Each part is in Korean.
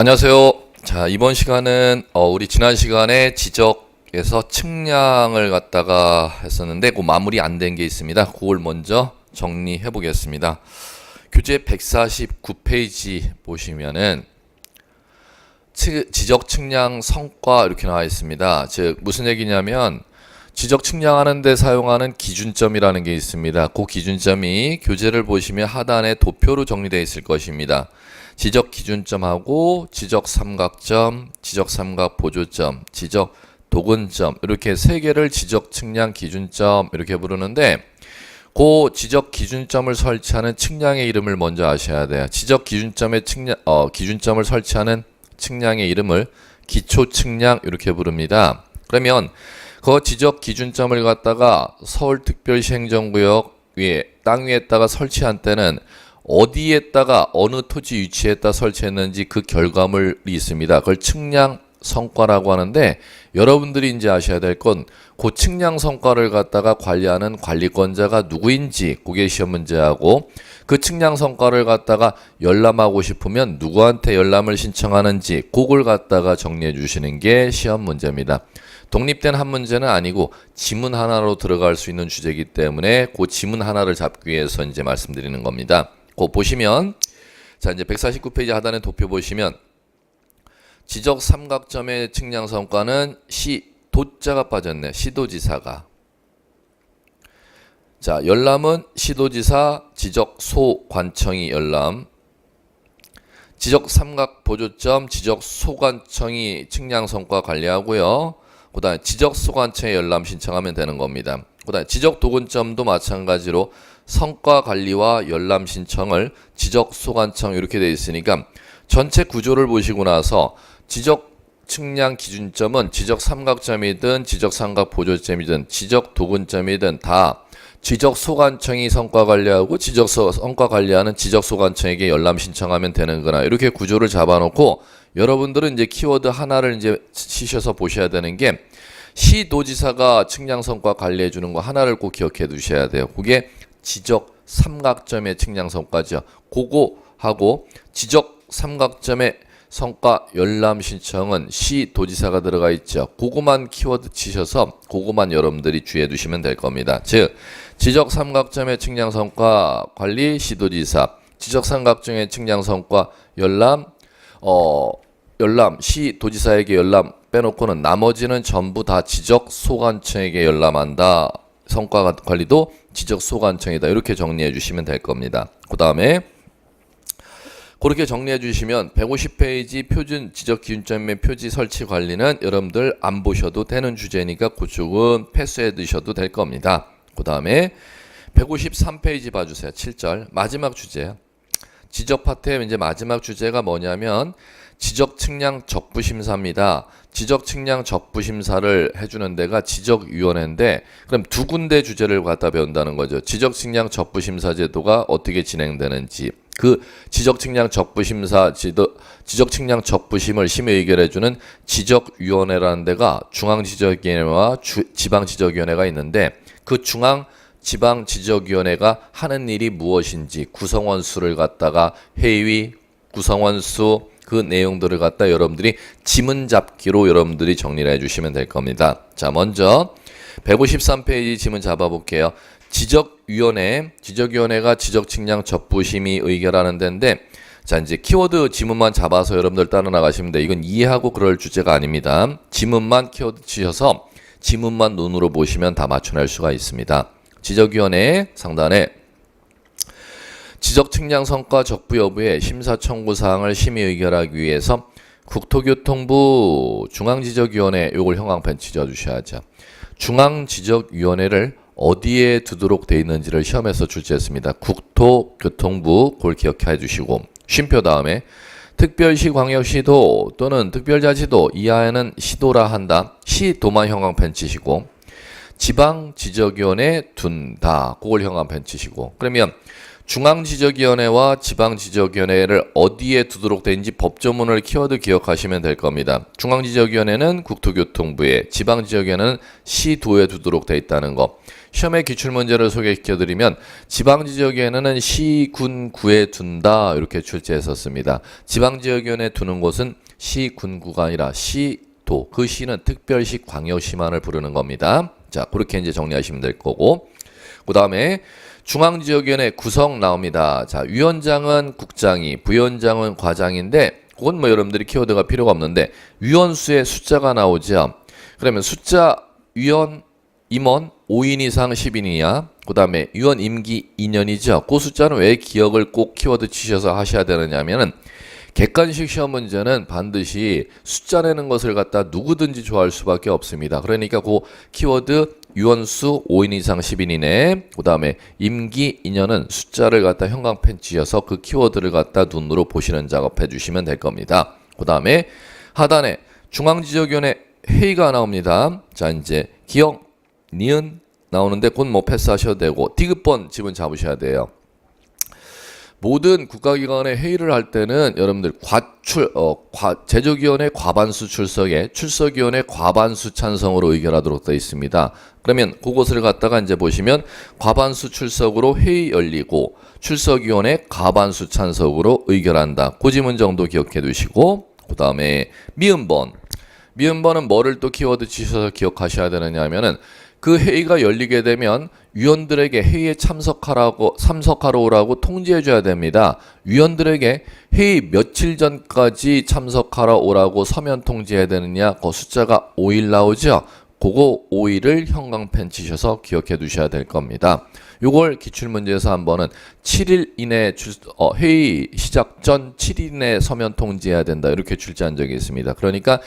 안녕하세요. 자, 이번 시간은 우리 지난 시간에 지적에서 측량을 갖다가 했었는데 그 마무리 안 된 게 있습니다. 그걸 먼저 정리해 보겠습니다. 교재 149페이지 보시면은 지적 측량 성과 이렇게 나와 있습니다. 즉 무슨 얘기냐면 지적 측량하는 데 사용하는 기준점이라는 게 있습니다. 그 기준점이 교재를 보시면 하단에 도표로 정리되어 있을 것입니다. 지적 기준점하고 지적 삼각점, 지적 삼각 보조점, 지적 도근점 이렇게 세 개를 지적 측량 기준점 이렇게 부르는데 그 지적 기준점을 설치하는 측량의 이름을 먼저 아셔야 돼요. 지적 기준점의 기준점을 설치하는 측량의 이름을 기초 측량 이렇게 부릅니다. 그러면 그 지적 기준점을 갖다가 서울특별시 행정구역 위에 땅 위에다가 설치한 때는 어디에다가 어느 토지 위치에다 설치했는지 그 결과물이 있습니다. 그걸 측량 성과라고 하는데 여러분들이 이제 아셔야 될 건 그 측량 성과를 갖다가 관리하는 관리권자가 누구인지 그게 시험 문제하고 그 측량 성과를 갖다가 열람하고 싶으면 누구한테 열람을 신청하는지 그걸 갖다가 정리해 주시는 게 시험 문제입니다. 독립된 한 문제는 아니고 지문 하나로 들어갈 수 있는 주제이기 때문에 그 지문 하나를 잡기 위해서 이제 말씀드리는 겁니다. 그 보시면 자 이제 149페이지 하단에 도표 보시면 지적 삼각점의 측량 성과는 도자가 빠졌네. 시도지사가. 자 열람은 시도지사 지적 소관청이 열람. 지적 삼각 보조점 지적 소관청이 측량 성과 관리하고요. 그 다음에 지적 소관청에 열람 신청하면 되는 겁니다. 그 다음에 지적 도근점도 마찬가지로 성과 관리와 열람 신청을 지적 소관청 이렇게 되어 있으니까 전체 구조를 보시고 나서 지적 측량 기준점은 지적 삼각점이든 지적 삼각 보조점이든 지적 도근점이든 다 지적 소관청이 성과 관리하고 지적 성과 관리하는 지적 소관청에게 열람 신청하면 되는 거나 이렇게 구조를 잡아놓고 여러분들은 이제 키워드 하나를 이제 치셔서 보셔야 되는 게 시도지사가 측량 성과 관리해 주는 거 하나를 꼭 기억해 두셔야 돼요. 그게 지적 삼각점의 측량 성과죠. 그거 하고 지적 삼각점의 성과 열람 신청은 시도지사가 들어가 있죠. 그거만 키워드 치셔서 그거만 여러분들이 주의해 두시면 될 겁니다. 즉 지적 삼각점의 측량 성과 관리 시도지사, 지적 삼각점의 측량 성과 열람 시도지사에게 열람 빼놓고는 나머지는 전부 다 지적 소관청에게 열람한다. 성과 관리도 지적 소관청이다. 이렇게 정리해 주시면 될 겁니다. 그 다음에 그렇게 정리해 주시면 150페이지 표준 지적 기준점의 표지 설치 관리는 여러분들 안 보셔도 되는 주제니까 그쪽은 패스해 두셔도 될 겁니다. 그 다음에 153페이지 봐주세요. 7절 마지막 주제. 지적 파트의 이제 마지막 주제가 뭐냐면 지적 측량 적부 심사입니다. 지적 측량 적부 심사를 해주는 데가 지적위원회인데 그럼 두 군데 주제를 갖다 배운다는 거죠. 지적 측량 적부 심사 제도가 어떻게 진행되는지 그 지적 측량 적부 심사 지적 측량 적부심을 심의 의결해주는 지적위원회라는 데가 중앙지적위원회와 지방지적위원회가 있는데 그 지방지적위원회가 하는 일이 무엇인지 구성원 수를 갖다가 회의 구성원 수 그 내용들을 갖다 여러분들이 지문 잡기로 여러분들이 정리를 해주시면 될 겁니다. 자 먼저 153페이지 지문 잡아볼게요. 지적위원회가 지적측량 적부심의 의결하는 데인데 자 이제 키워드 지문만 잡아서 여러분들 따라 나가시면 돼. 이건 이해하고 그럴 주제가 아닙니다. 지문만 키워드 치셔서 지문만 눈으로 보시면 다 맞춰낼 수가 있습니다. 지적위원회 상단에 지적 측량 성과 적부 여부의 심사 청구 사항을 심의 의결하기 위해서 국토교통부 중앙지적위원회 요걸 형광펜 찢어주셔야죠. 중앙지적위원회를 어디에 두도록 돼 있는지를 시험에서 출제했습니다. 국토교통부 그걸 기억해 주시고 쉼표 다음에 특별시 광역시도 또는 특별자치도 이하에는 시도라 한다. 시도만 형광펜 치시고 지방지적위원회 둔다. 그걸 형광펜 치시고 그러면 중앙지적위원회와 지방지적위원회를 어디에 두도록 되는지 법조문을 키워드 기억하시면 될 겁니다. 중앙지적위원회는 국토교통부에, 지방지적위원회는 시도에 두도록 돼 있다는 거. 시험의 기출문제를 소개시켜드리면 지방지적위원회는 시, 군, 구에 둔다 이렇게 출제했었습니다. 지방지적위원회 두는 곳은 시, 군, 구가 아니라 시도, 그 시는 특별시, 광역시만을 부르는 겁니다. 자, 그렇게 이제 정리하시면 될 거고, 그 다음에 중앙지역위원회 구성 나옵니다. 자, 위원장은 국장이, 부위원장은 과장인데 그건 뭐 여러분들이 키워드가 필요가 없는데 위원수의 숫자가 나오죠. 그러면 숫자 위원 임원 5인 이상 10인이냐, 그 다음에 위원 임기 2년이죠. 그 숫자는 왜 기억을 꼭 키워드 치셔서 하셔야 되느냐면은 객관식 시험 문제는 반드시 숫자 내는 것을 갖다 누구든지 좋아할 수밖에 없습니다. 그러니까 그 키워드 유언수 5인 이상 10인이네. 그 다음에 임기 2년은 숫자를 갖다 형광펜 쥐어서 그 키워드를 갖다 눈으로 보시는 작업해 주시면 될 겁니다. 그 다음에 하단에 중앙지적위원회 회의가 나옵니다. 자, 이제 기억, 니은 나오는데 곧 뭐 패스하셔도 되고 디귿번 지분 잡으셔야 돼요. 모든 국가기관의 회의를 할 때는 여러분들 제적위원회 과반수 출석에 출석위원회 과반수 찬성으로 의결하도록 되어 있습니다. 그러면 그것을 갖다가 이제 보시면 과반수 출석으로 회의 열리고 출석위원회 과반수 찬성으로 의결한다. 그 지문 정도 기억해 두시고, 그 다음에 미음번은 뭐를 또 키워드 치셔서 기억하셔야 되느냐 하면은 그 회의가 열리게 되면 위원들에게 회의에 참석하러 오라고 통지해 줘야 됩니다. 위원들에게 회의 며칠 전까지 참석하러 오라고 서면 통지해야 되느냐, 그 숫자가 5일 나오죠. 그거 5일을 형광펜 치셔서 기억해 두셔야 될 겁니다. 요걸 기출문제에서 한 번은 7일 이내 회의 시작 전 7일 이내 서면 통지해야 된다 이렇게 출제한 적이 있습니다. 그러니까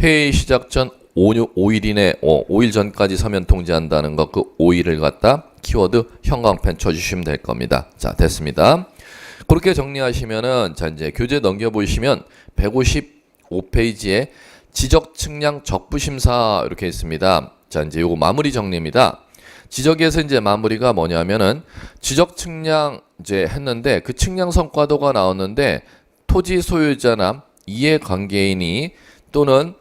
회의 시작 전 5일 이내 5일 전까지 서면 통지한다는 거, 그 5일을 갖다 키워드 형광펜 쳐주시면 될 겁니다. 자, 됐습니다. 그렇게 정리하시면은, 자, 이제 교재 넘겨보시면 155페이지에 지적 측량 적부심사 이렇게 있습니다. 자, 이제 요거 마무리 정리입니다. 지적에서 이제 마무리가 뭐냐면은 지적 측량 이제 했는데 그 측량 성과도가 나왔는데 토지 소유자나 이해관계인이 또는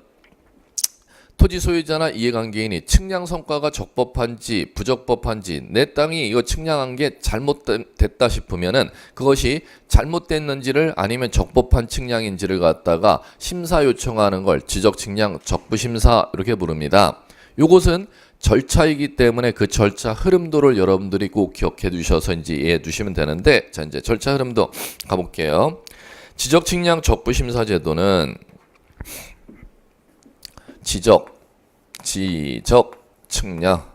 토지 소유자나 이해관계인이 측량 성과가 적법한지 부적법한지, 내 땅이 이거 측량한 게 잘못됐다 싶으면은 그것이 잘못됐는지를 아니면 적법한 측량인지를 갖다가 심사 요청하는 걸 지적 측량 적부심사 이렇게 부릅니다. 요것은 절차이기 때문에 그 절차 흐름도를 여러분들이 꼭 기억해 두셔서 이제 이해해 두시면 되는데, 자, 이제 절차 흐름도 가볼게요. 지적 측량 적부심사 제도는 지적, 측량,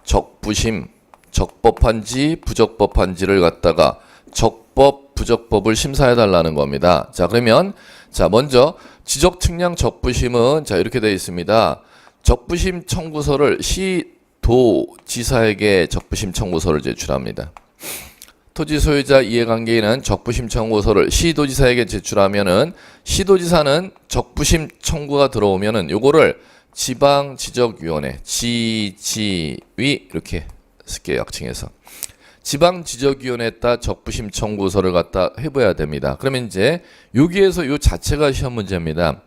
적부심, 적법한지 부적법한지를 갖다가 적법, 부적법을 심사해 달라는 겁니다. 자, 그러면 자, 먼저 지적 측량 적부심은 자, 이렇게 되어 있습니다. 적부심 청구서를 시도지사에게 적부심 청구서를 제출합니다. 토지 소유자 이해관계인은 적부심 청구서를 시도지사에게 제출하면은 시도지사는 적부심 청구가 들어오면은 요거를 지방지적위원회 지지위 이렇게 쓸게요. 약칭해서 지방지적위원회에다 적부심 청구서를 갖다 해봐야 됩니다. 그러면 이제 여기에서 요 자체가 시험 문제입니다.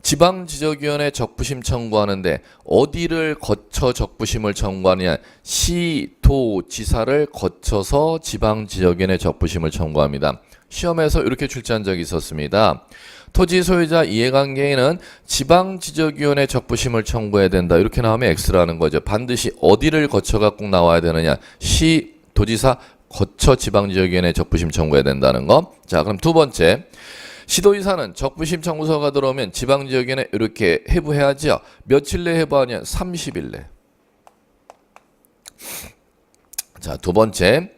지방지적위원회 적부심 청구하는데 어디를 거쳐 적부심을 청구하느냐, 시도지사를 거쳐서 지방지적위원회 적부심을 청구합니다. 시험에서 이렇게 출제한 적이 있었습니다. 토지 소유자 이해관계인은 지방지적위원회 적부심을 청구해야 된다. 이렇게 나오면 X라는 거죠. 반드시 어디를 거쳐가 꼭 나와야 되느냐, 시도지사 거쳐 지방지적위원회 적부심 청구해야 된다는 거. 자, 그럼 두 번째, 시도지사는 적부심 청구서가 들어오면 지방지역위원회 이렇게 해부해야죠. 며칠 내 해부하냐? 30일 내. 자, 두 번째.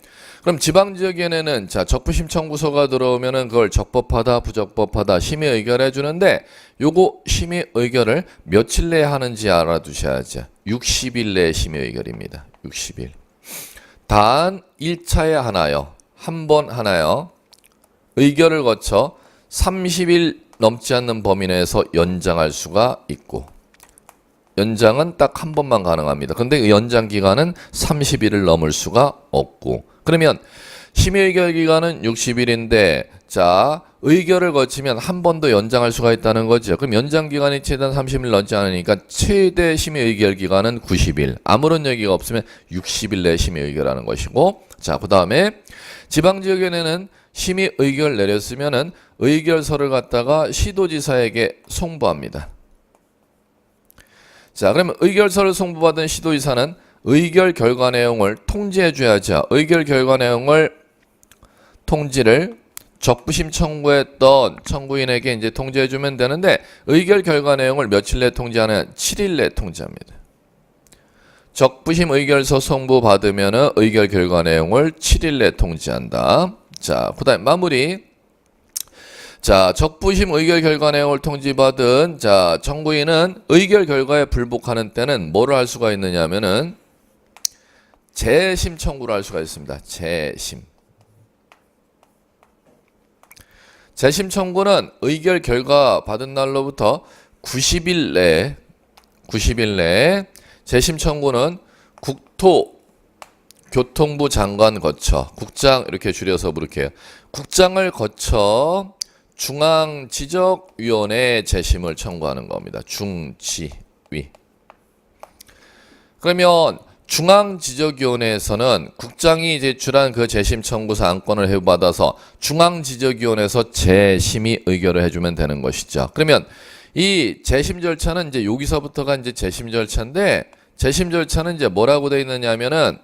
그럼 지방지역위원회는 자, 적부심 청구서가 들어오면은 그걸 적법하다, 부적법하다 심의 의결해 주는데 요거 심의 의결을 며칠 내에 하는지 알아두셔야죠. 60일 내 심의 의결입니다. 60일. 단 1차에 하나요. 한 번 하나요. 의결을 거쳐 30일 넘지 않는 범위 내에서 연장할 수가 있고, 연장은 딱 한 번만 가능합니다. 근데 그 연장 기간은 30일을 넘을 수가 없고. 그러면 심의 의결 기간은 60일인데 자, 의결을 거치면 한 번 더 연장할 수가 있다는 거죠. 그럼 연장 기간이 최대한 30일 넘지 않으니까 최대 심의 의결 기간은 90일. 아무런 얘기가 없으면 60일 내에 심의 의결하는 것이고. 자, 그다음에 지방 지역위원회는 심의 의결 내렸으면은 의결서를 갖다가 시도지사에게 송부합니다. 자, 그러면 의결서를 송부받은 시도지사는 의결 결과 내용을 통지해 줘야죠. 의결 결과 내용을 통지를 적부심 청구했던 청구인에게 이제 통지해 주면 되는데 의결 결과 내용을 며칠 내에 통지하는 7일 내에 통지합니다. 적부심 의결서 송부 받으면은 의결 결과 내용을 7일 내에 통지한다. 자, 그다음 마무리. 자, 적부심 의결 결과 내용을 통지받은 자, 청구인은 의결 결과에 불복하는 때는 뭐를 할 수가 있느냐 하면은 재심 청구를 할 수가 있습니다. 재심 청구는 의결 결과 받은 날로부터 90일 내에 재심 청구는 국토교통부 장관 거쳐 국장 이렇게 줄여서 부를게요. 국장을 거쳐 중앙지적위원회에 재심을 청구하는 겁니다. 중지위. 그러면 중앙지적위원회에서는 국장이 제출한 그 재심 청구서 안건을 해부받아서 중앙지적위원회에서 재심의 의결을 해주면 되는 것이죠. 그러면 이 재심 절차는 이제 여기서부터가 이제 재심 절차인데 재심 절차는 이제 뭐라고 되어 있느냐면은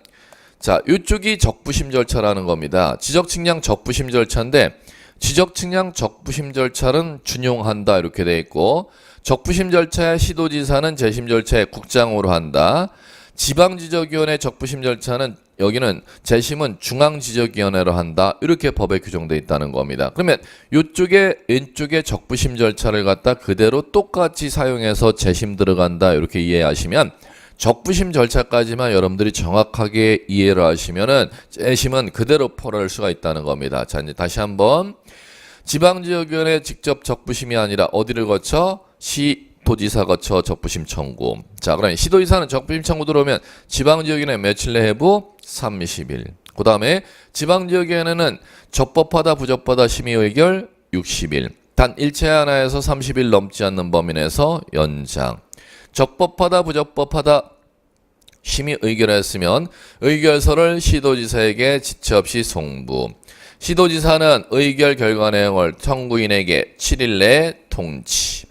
자, 이쪽이 적부심 절차라는 겁니다. 지적측량 적부심 절차인데 지적측량 적부심 절차는 준용한다 이렇게 돼 있고 적부심 절차의 시도지사는 재심 절차에 국장으로 한다. 지방지적위원회 적부심 절차는 여기는 재심은 중앙지적위원회로 한다. 이렇게 법에 규정되어 있다는 겁니다. 그러면 이쪽에 왼쪽에 적부심 절차를 갖다 그대로 똑같이 사용해서 재심 들어간다. 이렇게 이해하시면 적부심 절차까지만 여러분들이 정확하게 이해를 하시면은 재심은 그대로 포괄할 수가 있다는 겁니다. 자, 이제 다시 한번 지방지역위원회 직접 적부심이 아니라 어디를 거쳐? 시도지사 거쳐 적부심 청구. 자, 그러면 시도지사는 적부심 청구 들어오면 지방지역위원회 며칠 내 해부? 30일. 그 다음에 지방지역위원회는 적법하다 부적법하다 심의 의결 60일. 단 일체 하나에서 30일 넘지 않는 범위 내에서 연장. 적법하다 부적법하다 심의 의결했으면 의결서를 시도지사에게 지체 없이 송부. 시도지사는 의결 결과 내용을 청구인에게 7일 내에 통지.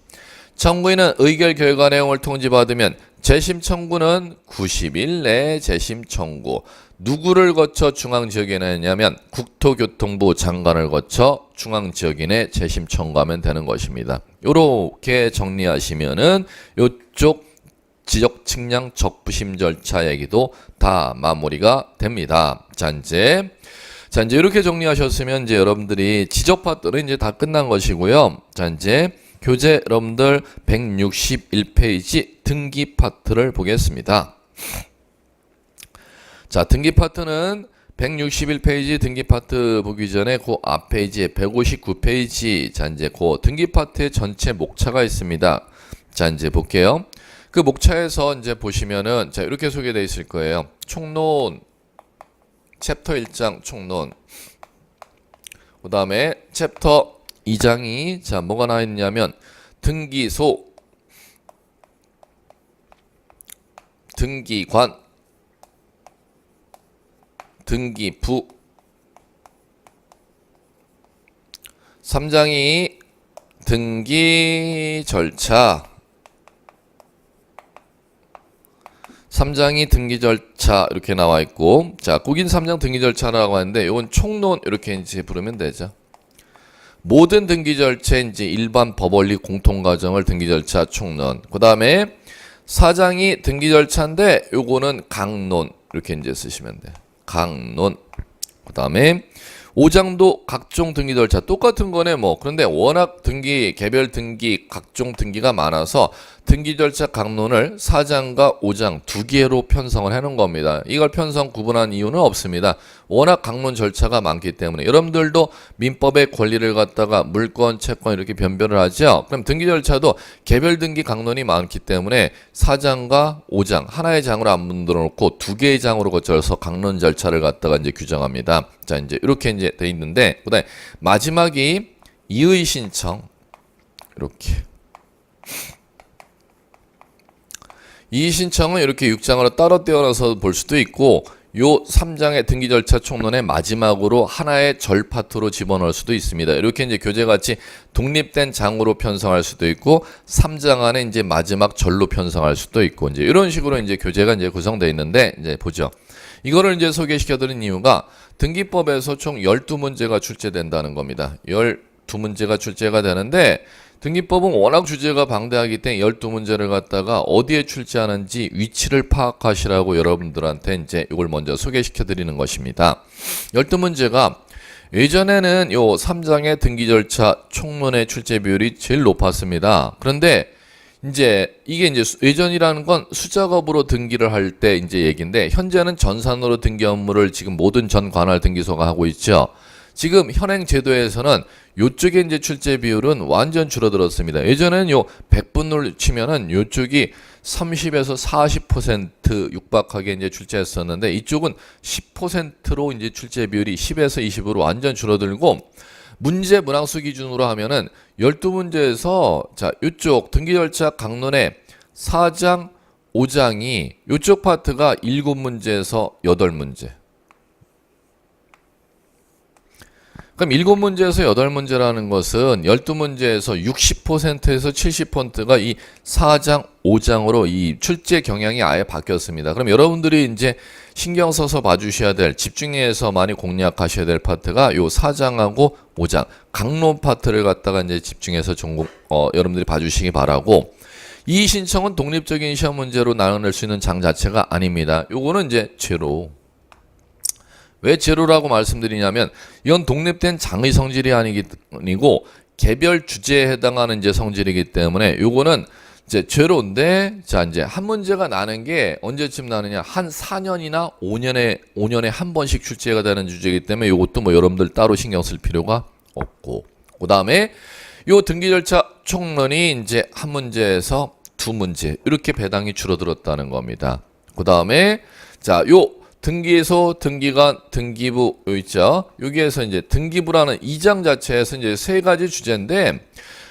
청구인은 의결 결과 내용을 통지받으면 재심 청구는 90일 내에 재심 청구. 누구를 거쳐 중앙지역위원회에 했냐면 국토교통부 장관을 거쳐 중앙지역위원회 재심 청구하면 되는 것입니다. 요렇게 정리하시면은 요쪽 지적측량 적부심 절차 얘기도 다 마무리가 됩니다. 자, 이제 이렇게 정리하셨으면 이제 여러분들이 지적 파트는 이제 다 끝난 것이고요. 자, 이제 교재 여러분들 161페이지 등기 파트를 보겠습니다. 자, 등기 파트는 161페이지 등기 파트 보기 전에 그 앞 페이지에 159페이지 자, 이제 그 등기 파트의 전체 목차가 있습니다. 자, 이제 볼게요. 그 목차에서 이제 보시면은 자, 이렇게 소개되어 있을 거예요. 총론 챕터 1장 총론. 그다음에 챕터 2장이 자, 뭐가 나와 있냐면 등기소, 등기관, 등기부. 3장이 등기 절차. 3장이 등기 절차 이렇게 나와 있고 자, 국인 3장 등기 절차라고 하는데 이건 총론 이렇게 이제 부르면 되죠. 모든 등기 절차의 이제 일반 법원리 공통 과정을 등기 절차 총론. 그다음에 4장이 등기 절차인데 요거는 강론 이렇게 이제 쓰시면 돼요. 강론. 그다음에 5장도 각종 등기 절차 똑같은 거네 뭐. 그런데 워낙 등기 개별 등기 각종 등기가 많아서 등기 절차 강론을 4장과 5장 두 개로 편성을 해놓은 겁니다. 이걸 편성 구분한 이유는 없습니다. 워낙 강론 절차가 많기 때문에 여러분들도 민법의 권리를 갖다가 물권, 채권 이렇게 변별을 하죠. 그럼 등기 절차도 개별 등기 강론이 많기 때문에 4장과 5장 하나의 장으로 안 만들어 놓고 두 개의 장으로 거쳐서 강론 절차를 갖다가 이제 규정합니다. 자, 이제 이렇게 이제 돼 있는데 그다음에 마지막이 이의 신청 이렇게. 이의 신청은 이렇게 6장으로 따로 떼어놔서 볼 수도 있고 요 3장의 등기 절차 총론의 마지막으로 하나의 절 파트로 집어넣을 수도 있습니다. 이렇게 이제 교재같이 독립된 장으로 편성할 수도 있고 3장 안에 이제 마지막 절로 편성할 수도 있고 이제 이런 식으로 이제 교재가 이제 구성되어 있는데 이제 보죠. 이거를 이제 소개시켜 드린 이유가 등기법에서 총 12문제가 출제된다는 겁니다. 12문제가 출제가 되는데 등기법은 워낙 주제가 방대하기 때문에 12문제를 갖다가 어디에 출제하는지 위치를 파악하시라고 여러분들한테 이제 이걸 먼저 소개시켜 드리는 것입니다. 12문제가 예전에는 요 3장의 등기 절차 총론의 출제 비율이 제일 높았습니다. 그런데 이제 이게 이제 예전이라는 건 수작업으로 등기를 할 때 이제 얘기인데 현재는 전산으로 등기 업무를 지금 모든 전 관할 등기소가 하고 있죠. 지금 현행 제도에서는 요쪽에 이제 출제 비율은 완전 줄어들었습니다. 예전에는 요 100분을 치면은 요쪽이 30에서 40% 육박하게 이제 출제했었는데 이쪽은 10%로 이제 출제 비율이 10에서 20으로 완전 줄어들고 문제 문항수 기준으로 하면은 12문제에서 자, 요쪽 등기 절차 강론의 4장, 5장이 요쪽 파트가 7문제에서 8문제. 그럼 7문제에서 8문제라는 것은 12문제에서 60%에서 70%가 이 4장, 5장으로 이 출제 경향이 아예 바뀌었습니다. 그럼 여러분들이 이제 신경 써서 봐주셔야 될, 집중해서 많이 공략하셔야 될 파트가 요 4장하고 5장, 강론 파트를 갖다가 이제 집중해서 여러분들이 봐주시기 바라고, 이 신청은 독립적인 시험 문제로 나눠낼 수 있는 장 자체가 아닙니다. 요거는 이제 제로. 왜 제로라고 말씀드리냐면 이건 독립된 장의 성질이 아니고 개별 주제에 해당하는 이제 성질이기 때문에 요거는 이제 제로인데 자 이제 한 문제가 나는 게 언제쯤 나느냐 한 4년이나 5년에 한 번씩 출제가 되는 주제이기 때문에 요것도 뭐 여러분들 따로 신경 쓸 필요가 없고 그다음에 요 등기 절차 총론이 이제 한 문제에서 두 문제 이렇게 배당이 줄어들었다는 겁니다. 그다음에 자 요 등기소, 등기관, 등기부 요 있죠. 여기에서 이제 등기부라는 2장 자체에서 이제 세 가지 주제인데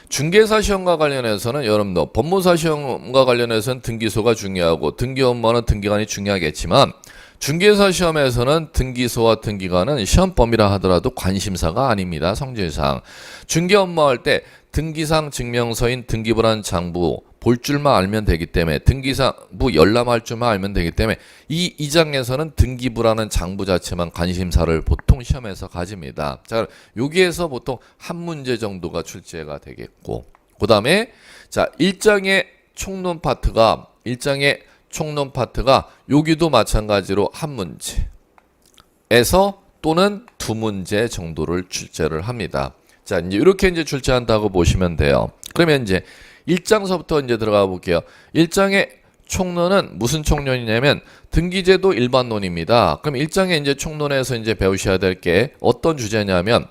중개사 시험과 관련해서는 여러분들 법무사 시험과 관련해서는 등기소가 중요하고 등기 업무는 등기관이 중요하겠지만 중개사 시험에서는 등기소와 등기관은 시험 범위라 하더라도 관심사가 아닙니다. 성질상. 중개 업무할 때 등기상 증명서인 등기부라는 장부 볼 줄만 알면 되기 때문에 등기사부 열람할 줄만 알면 되기 때문에 이 2장에서는 등기부라는 장부 자체만 관심사를 보통 시험에서 가집니다. 자, 여기에서 보통 한 문제 정도가 출제가 되겠고 그 다음에 자 1장의 총론 파트가 여기도 마찬가지로 한 문제에서 또는 두 문제 정도를 출제를 합니다. 자, 이제 이렇게 이제 출제한다고 보시면 돼요. 그러면 이제 1장서부터 이제 들어가 볼게요. 1장의 총론은 무슨 총론이냐면 등기제도 일반론입니다. 그럼 1장의 이제 총론에서 이제 배우셔야 될 게 어떤 주제냐면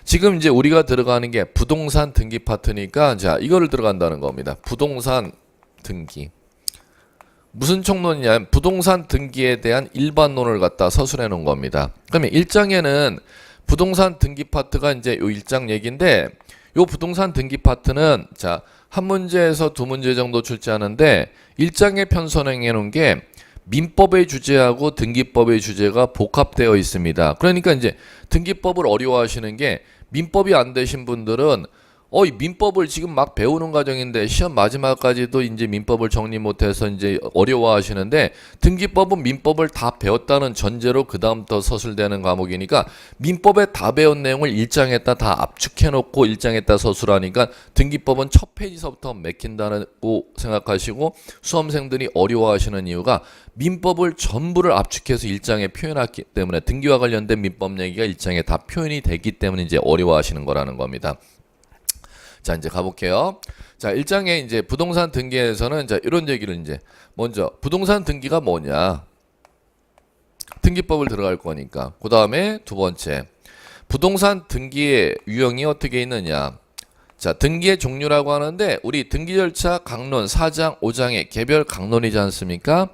지금 이제 우리가 들어가는 게 부동산 등기 파트니까 자, 이거를 들어간다는 겁니다. 부동산 등기. 무슨 총론이냐면 부동산 등기에 대한 일반론을 갖다 서술해 놓은 겁니다. 그러면 1장에는 부동산 등기 파트가 이제 요 1장 얘기인데 요 부동산 등기 파트는 자, 한 문제에서 두 문제 정도 출제하는데 1장에 편성해 놓은 게 민법의 주제하고 등기법의 주제가 복합되어 있습니다. 그러니까 이제 등기법을 어려워하시는 게 민법이 안 되신 분들은 이 민법을 지금 막 배우는 과정인데 시험 마지막까지도 이제 민법을 정리 못해서 이제 어려워하시는데 등기법은 민법을 다 배웠다는 전제로 그 다음부터 서술되는 과목이니까 민법에 다 배운 내용을 1장에다 다 압축해놓고 1장에다 서술하니까 등기법은 첫 페이지서부터 맥힌다고 생각하시고 수험생들이 어려워하시는 이유가 민법을 전부를 압축해서 1장에 표현했기 때문에 등기와 관련된 민법 얘기가 1장에 다 표현이 되기 때문에 이제 어려워하시는 거라는 겁니다. 자, 이제 가볼게요. 자, 1장에 이제 부동산 등기에서는 자, 이런 얘기를 이제 먼저 부동산 등기가 뭐냐? 등기법을 들어갈 거니까. 그 다음에 두 번째, 부동산 등기의 유형이 어떻게 있느냐? 자, 등기의 종류라고 하는데 우리 등기 절차 강론 4장, 5장의 개별 강론이지 않습니까?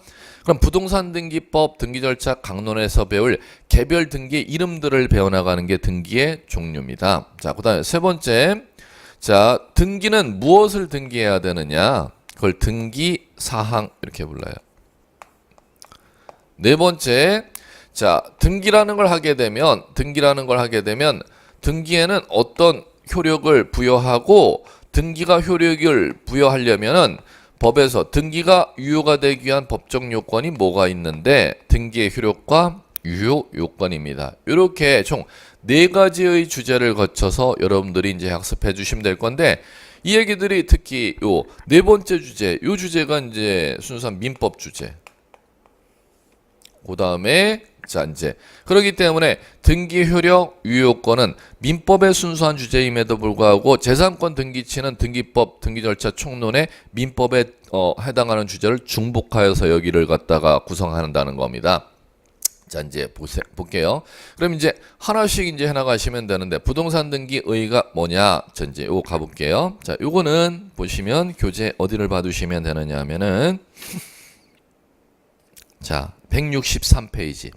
그럼 부동산 등기법 등기 절차 강론에서 배울 개별 등기 이름들을 배워나가는 게 등기의 종류입니다. 자, 그 다음에 세 번째, 자, 등기는 무엇을 등기해야 되느냐? 그걸 등기 사항 이렇게 불러요. 네 번째, 자, 등기라는 걸 하게 되면 등기에는 어떤 효력을 부여하고 등기가 효력을 부여하려면은 법에서 등기가 유효가 되기 위한 법적 요건이 뭐가 있는데 등기의 효력과 유효 요건입니다. 이렇게 총 4가지의 주제를 거쳐서 여러분들이 이제 학습해 주시면 될 건데 이 얘기들이 특히 요 네 번째 주제, 요 주제가 이제 순수한 민법 주제. 그 다음에 자, 이제 그렇기 때문에 등기 효력 유효권은 민법의 순수한 주제임에도 불구하고 제3권 등기치는 등기법 등기 절차 총론의 민법에 해당하는 주제를 중복하여서 여기를 갖다가 구성한다는 겁니다. 자, 이제 볼게요. 그럼 이제 하나씩 이제 해나가시면 되는데 부동산 등기 의의가 뭐냐? 자, 이제 요거 가볼게요. 자, 요거는 보시면 교재 어디를 봐두시면 되느냐 하면은 자, 163페이지.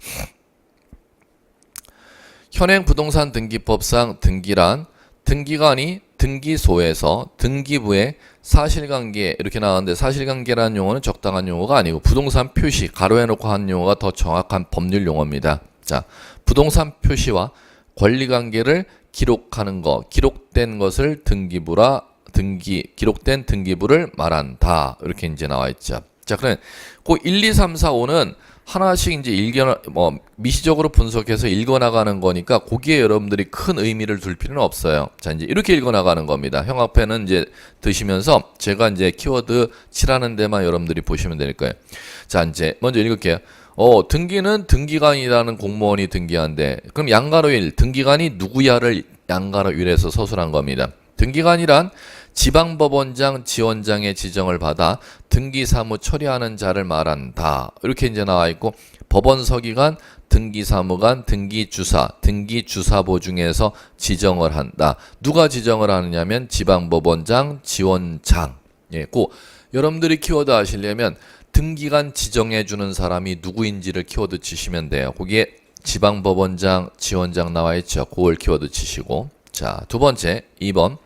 현행 부동산 등기법상 등기란 등기관이 등기소에서 등기부에 사실관계 이렇게 나왔는데 사실관계라는 용어는 적당한 용어가 아니고 부동산 표시 가로해놓고 한 용어가 더 정확한 법률 용어입니다. 자, 부동산 표시와 권리관계를 기록하는 것, 기록된 것을 기록된 등기부를 말한다. 이렇게 이제 나와 있죠. 자, 그럼 그 1, 2, 3, 4, 5는 하나씩 이제 미시적으로 분석해서 읽어나가는 거니까 거기에 여러분들이 큰 의미를 둘 필요는 없어요. 자, 이제 이렇게 읽어나가는 겁니다. 형 앞에는 이제 드시면서 제가 이제 키워드 칠하는 데만 여러분들이 보시면 될 거예요. 자, 이제 먼저 읽을게요. 등기는 등기관이라는 공무원이 등기한데 그럼 양가로일 등기관이 누구야를 양가로일에서 서술한 겁니다. 등기관이란 지방법원장, 지원장의 지정을 받아 등기사무 처리하는 자를 말한다. 이렇게 이제 나와 있고 법원서기관, 등기사무관, 등기주사, 등기주사보 중에서 지정을 한다. 누가 지정을 하느냐면 지방법원장, 지원장. 예, 고 여러분들이 키워드 하시려면 등기관 지정해 주는 사람이 누구인지를 키워드 치시면 돼요. 거기에 지방법원장, 지원장 나와 있죠. 그걸 키워드 치시고. 자, 두 번째, 2번.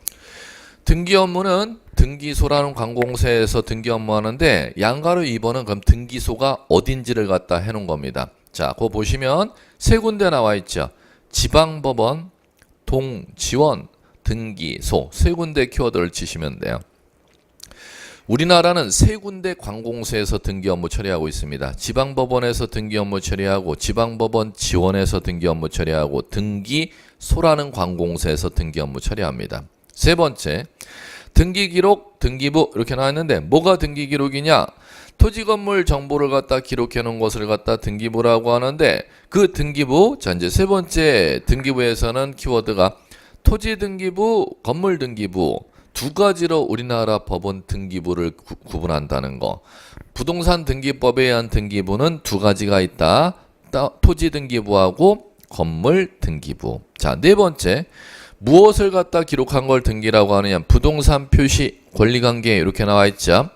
등기 업무는 등기소라는 관공서에서 등기 업무하는데 양가로 2번은 그럼 등기소가 어딘지를 갖다 해놓은 겁니다. 자, 그거 보시면 세 군데 나와 있죠. 지방법원, 동지원, 등기소 세 군데 키워드를 치시면 돼요. 우리나라는 세 군데 관공서에서 등기 업무 처리하고 있습니다. 지방법원에서 등기 업무 처리하고 지방법원 지원에서 등기 업무 처리하고 등기소라는 관공서에서 등기 업무 처리합니다. 세 번째, 등기기록, 등기부 이렇게 나왔는데 뭐가 등기기록이냐? 토지건물 정보를 갖다 기록해 놓은 것을 갖다 등기부라고 하는데 그 등기부, 자 이제 세 번째 등기부에서는 키워드가 토지등기부, 건물등기부 두 가지로 우리나라 법원 등기부를 구분한다는 거. 부동산 등기법에 의한 등기부는 두 가지가 있다. 토지등기부하고 건물등기부. 자, 네 번째. 무엇을 갖다 기록한 걸 등기라고 하느냐? 부동산 표시 권리관계 이렇게 나와 있죠.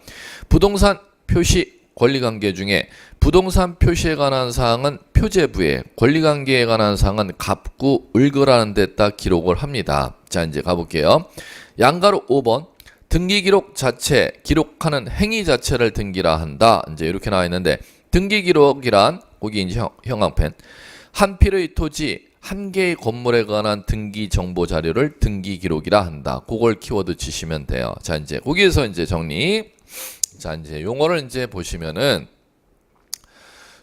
부동산 표시 권리관계 중에 부동산 표시에 관한 사항은 표제부에 권리관계에 관한 사항은 갑구 을거라는 데다 기록을 합니다. 자, 이제 가볼게요. 양가로 5번 등기기록 자체 기록하는 행위 자체를 등기라 한다. 이제 이렇게 나와 있는데 등기기록이란 거기 이제 형광펜 한 필의 토지 한 개의 건물에 관한 등기 정보 자료를 등기 기록이라 한다. 그걸 키워드 치시면 돼요. 자, 이제 거기에서 이제 정리. 자, 이제 용어를 이제 보시면은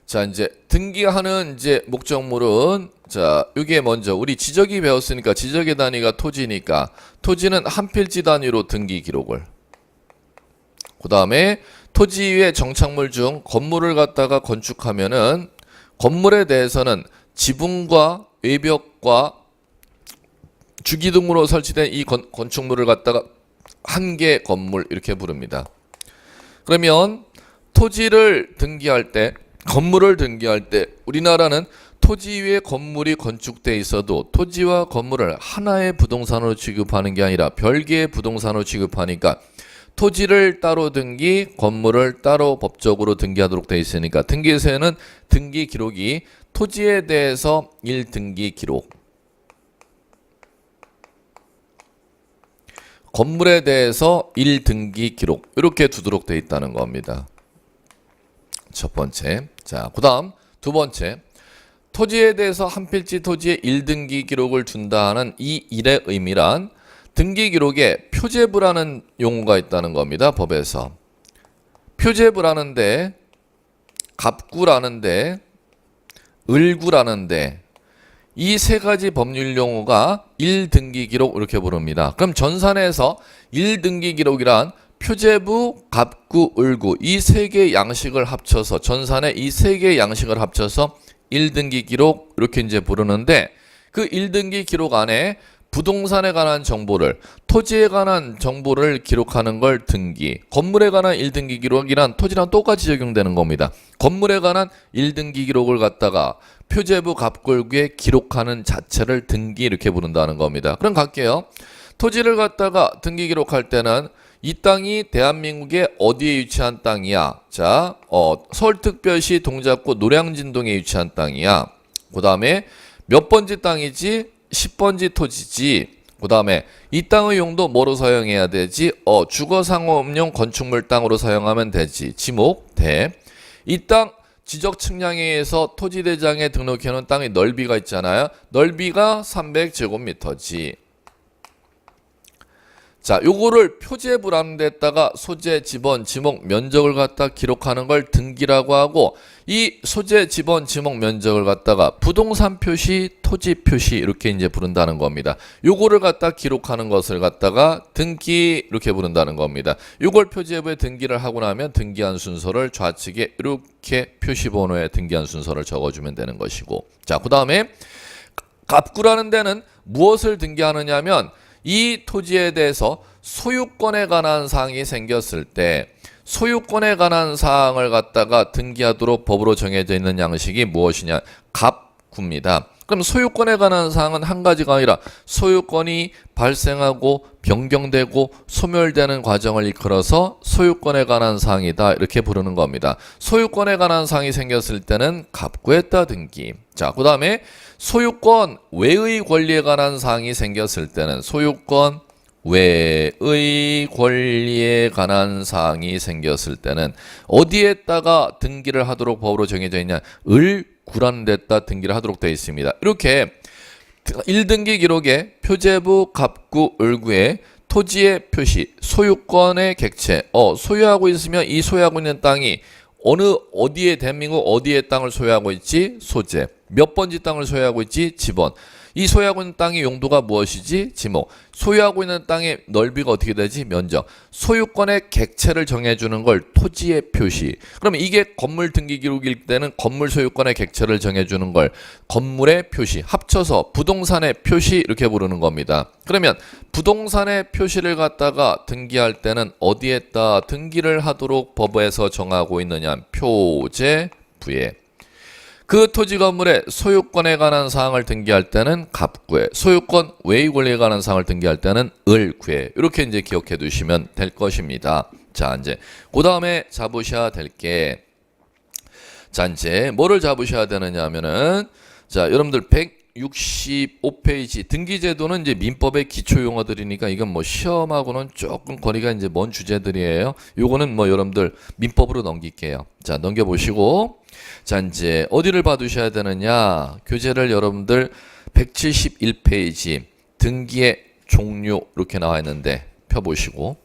자, 이제 등기하는 이제 목적물은 자, 이게 먼저 우리 지적이 배웠으니까 지적의 단위가 토지니까 토지는 한 필지 단위로 등기 기록을. 그다음에 토지 위에 정착물 중 건물을 갖다가 건축하면은 건물에 대해서는 지붕과 외벽과 주기둥으로 설치된 이 건축물을 갖다가 한 개 건물 이렇게 부릅니다. 그러면 토지를 등기할 때, 건물을 등기할 때 우리나라는 토지 위에 건물이 건축돼 있어도 토지와 건물을 하나의 부동산으로 취급하는 게 아니라 별개의 부동산으로 취급하니까 토지를 따로 등기, 건물을 따로 법적으로 등기하도록 돼 있으니까 등기소에는 등기 기록이 토지에 대해서 1등기 기록, 건물에 대해서 1등기 기록 이렇게 두도록 돼 있다는 겁니다. 첫 번째. 자, 그다음 두 번째. 토지에 대해서 한 필지 토지에 1등기 기록을 준다는 이 일의 의미란 등기 기록에 표제부라는 용어가 있다는 겁니다. 법에서. 표제부라는데 갑구라는데 을구라는데 이 세 가지 법률 용어가 1등기 기록 이렇게 부릅니다. 그럼 전산에서 1등기 기록이란 표제부, 갑구, 을구 이 세 개의 양식을 합쳐서 전산의 이 세 개의 양식을 합쳐서 1등기 기록 이렇게 이제 부르는데 그 1등기 기록 안에 부동산에 관한 정보를 토지에 관한 정보를 기록하는 걸 등기, 건물에 관한 1등기 기록이란 토지랑 똑같이 적용되는 겁니다. 건물에 관한 1등기 기록을 갖다가 표제부 갑골구에 기록하는 자체를 등기 이렇게 부른다는 겁니다. 그럼 갈게요. 토지를 갖다가 등기 기록할 때는 이 땅이 대한민국의 어디에 위치한 땅이야? 자, 서울특별시 동작구 노량진동에 위치한 땅이야. 그 다음에 몇 번지 땅이지? 10번지 토지지. 그 다음에 이 땅의 용도 뭐로 사용해야 되지? 주거상업용 건축물 땅으로 사용하면 되지. 지목, 대. 이 땅 지적 측량회에서 토지대장에 등록해놓은 땅의 넓이가 있잖아요. 넓이가 300제곱미터지. 자, 요거를 표제부라는 데다가 소재, 지번, 지목, 면적을 갖다 기록하는 걸 등기라고 하고 이 소재, 지번, 지목, 면적을 갖다가 부동산 표시, 토지 표시 이렇게 이제 부른다는 겁니다. 요거를 갖다 기록하는 것을 갖다가 등기 이렇게 부른다는 겁니다. 요걸 표제부에 등기를 하고 나면 등기한 순서를 좌측에 이렇게 표시번호에 등기한 순서를 적어주면 되는 것이고 자, 그 다음에 갑구라는 데는 무엇을 등기하느냐 하면 이 토지에 대해서 소유권에 관한 사항이 생겼을 때 소유권에 관한 사항을 갖다가 등기하도록 법으로 정해져 있는 양식이 무엇이냐? 갑구입니다. 그럼 소유권에 관한 사항은 한 가지가 아니라 소유권이 발생하고 변경되고 소멸되는 과정을 이끌어서 소유권에 관한 사항이다 이렇게 부르는 겁니다. 소유권에 관한 사항이 생겼을 때는 갑구에다 등기. 자, 그 다음에 소유권 외의 권리에 관한 사항이 생겼을 때는 소유권 외의 권리에 관한 사항이 생겼을 때는 어디에다가 등기를 하도록 법으로 정해져 있냐? 을구라는 데다 등기를 하도록 되어 있습니다. 이렇게 1등기 기록에 표제부, 갑구, 을구에 토지의 표시, 소유권의 객체, 소유하고 있으면 이 소유하고 있는 땅이 어디에 대한민국 어디에 땅을 소유하고 있지? 소재. 몇 번지 땅을 소유하고 있지? 지번. 이 소유하고 있는 땅의 용도가 무엇이지? 지목. 소유하고 있는 땅의 넓이가 어떻게 되지? 면적. 소유권의 객체를 정해주는 걸 토지의 표시. 그러면 이게 건물 등기 기록일 때는 건물 소유권의 객체를 정해주는 걸 건물의 표시. 합쳐서 부동산의 표시 이렇게 부르는 겁니다. 그러면 부동산의 표시를 갖다가 등기할 때는 어디에다 등기를 하도록 법에서 정하고 있느냐? 표제부에. 그 토지 건물의 소유권에 관한 사항을 등기할 때는 갑구에, 소유권 외의 권리에 관한 사항을 등기할 때는 을구에 이렇게 이제 기억해 두시면 될 것입니다. 자, 이제 그 다음에 잡으셔야 될 게, 자, 이제 뭐를 잡으셔야 되느냐 하면은, 자, 여러분들 165페이지 등기제도는 이제 민법의 기초 용어들이니까 이건 뭐 시험하고는 조금 거리가 이제 먼 주제들이에요. 요거는 뭐 여러분들 민법으로 넘길게요. 자, 넘겨보시고. 자, 이제 어디를 봐두셔야 되느냐? 교재를 여러분들 171페이지 등기의 종류 이렇게 나와 있는데 펴보시고.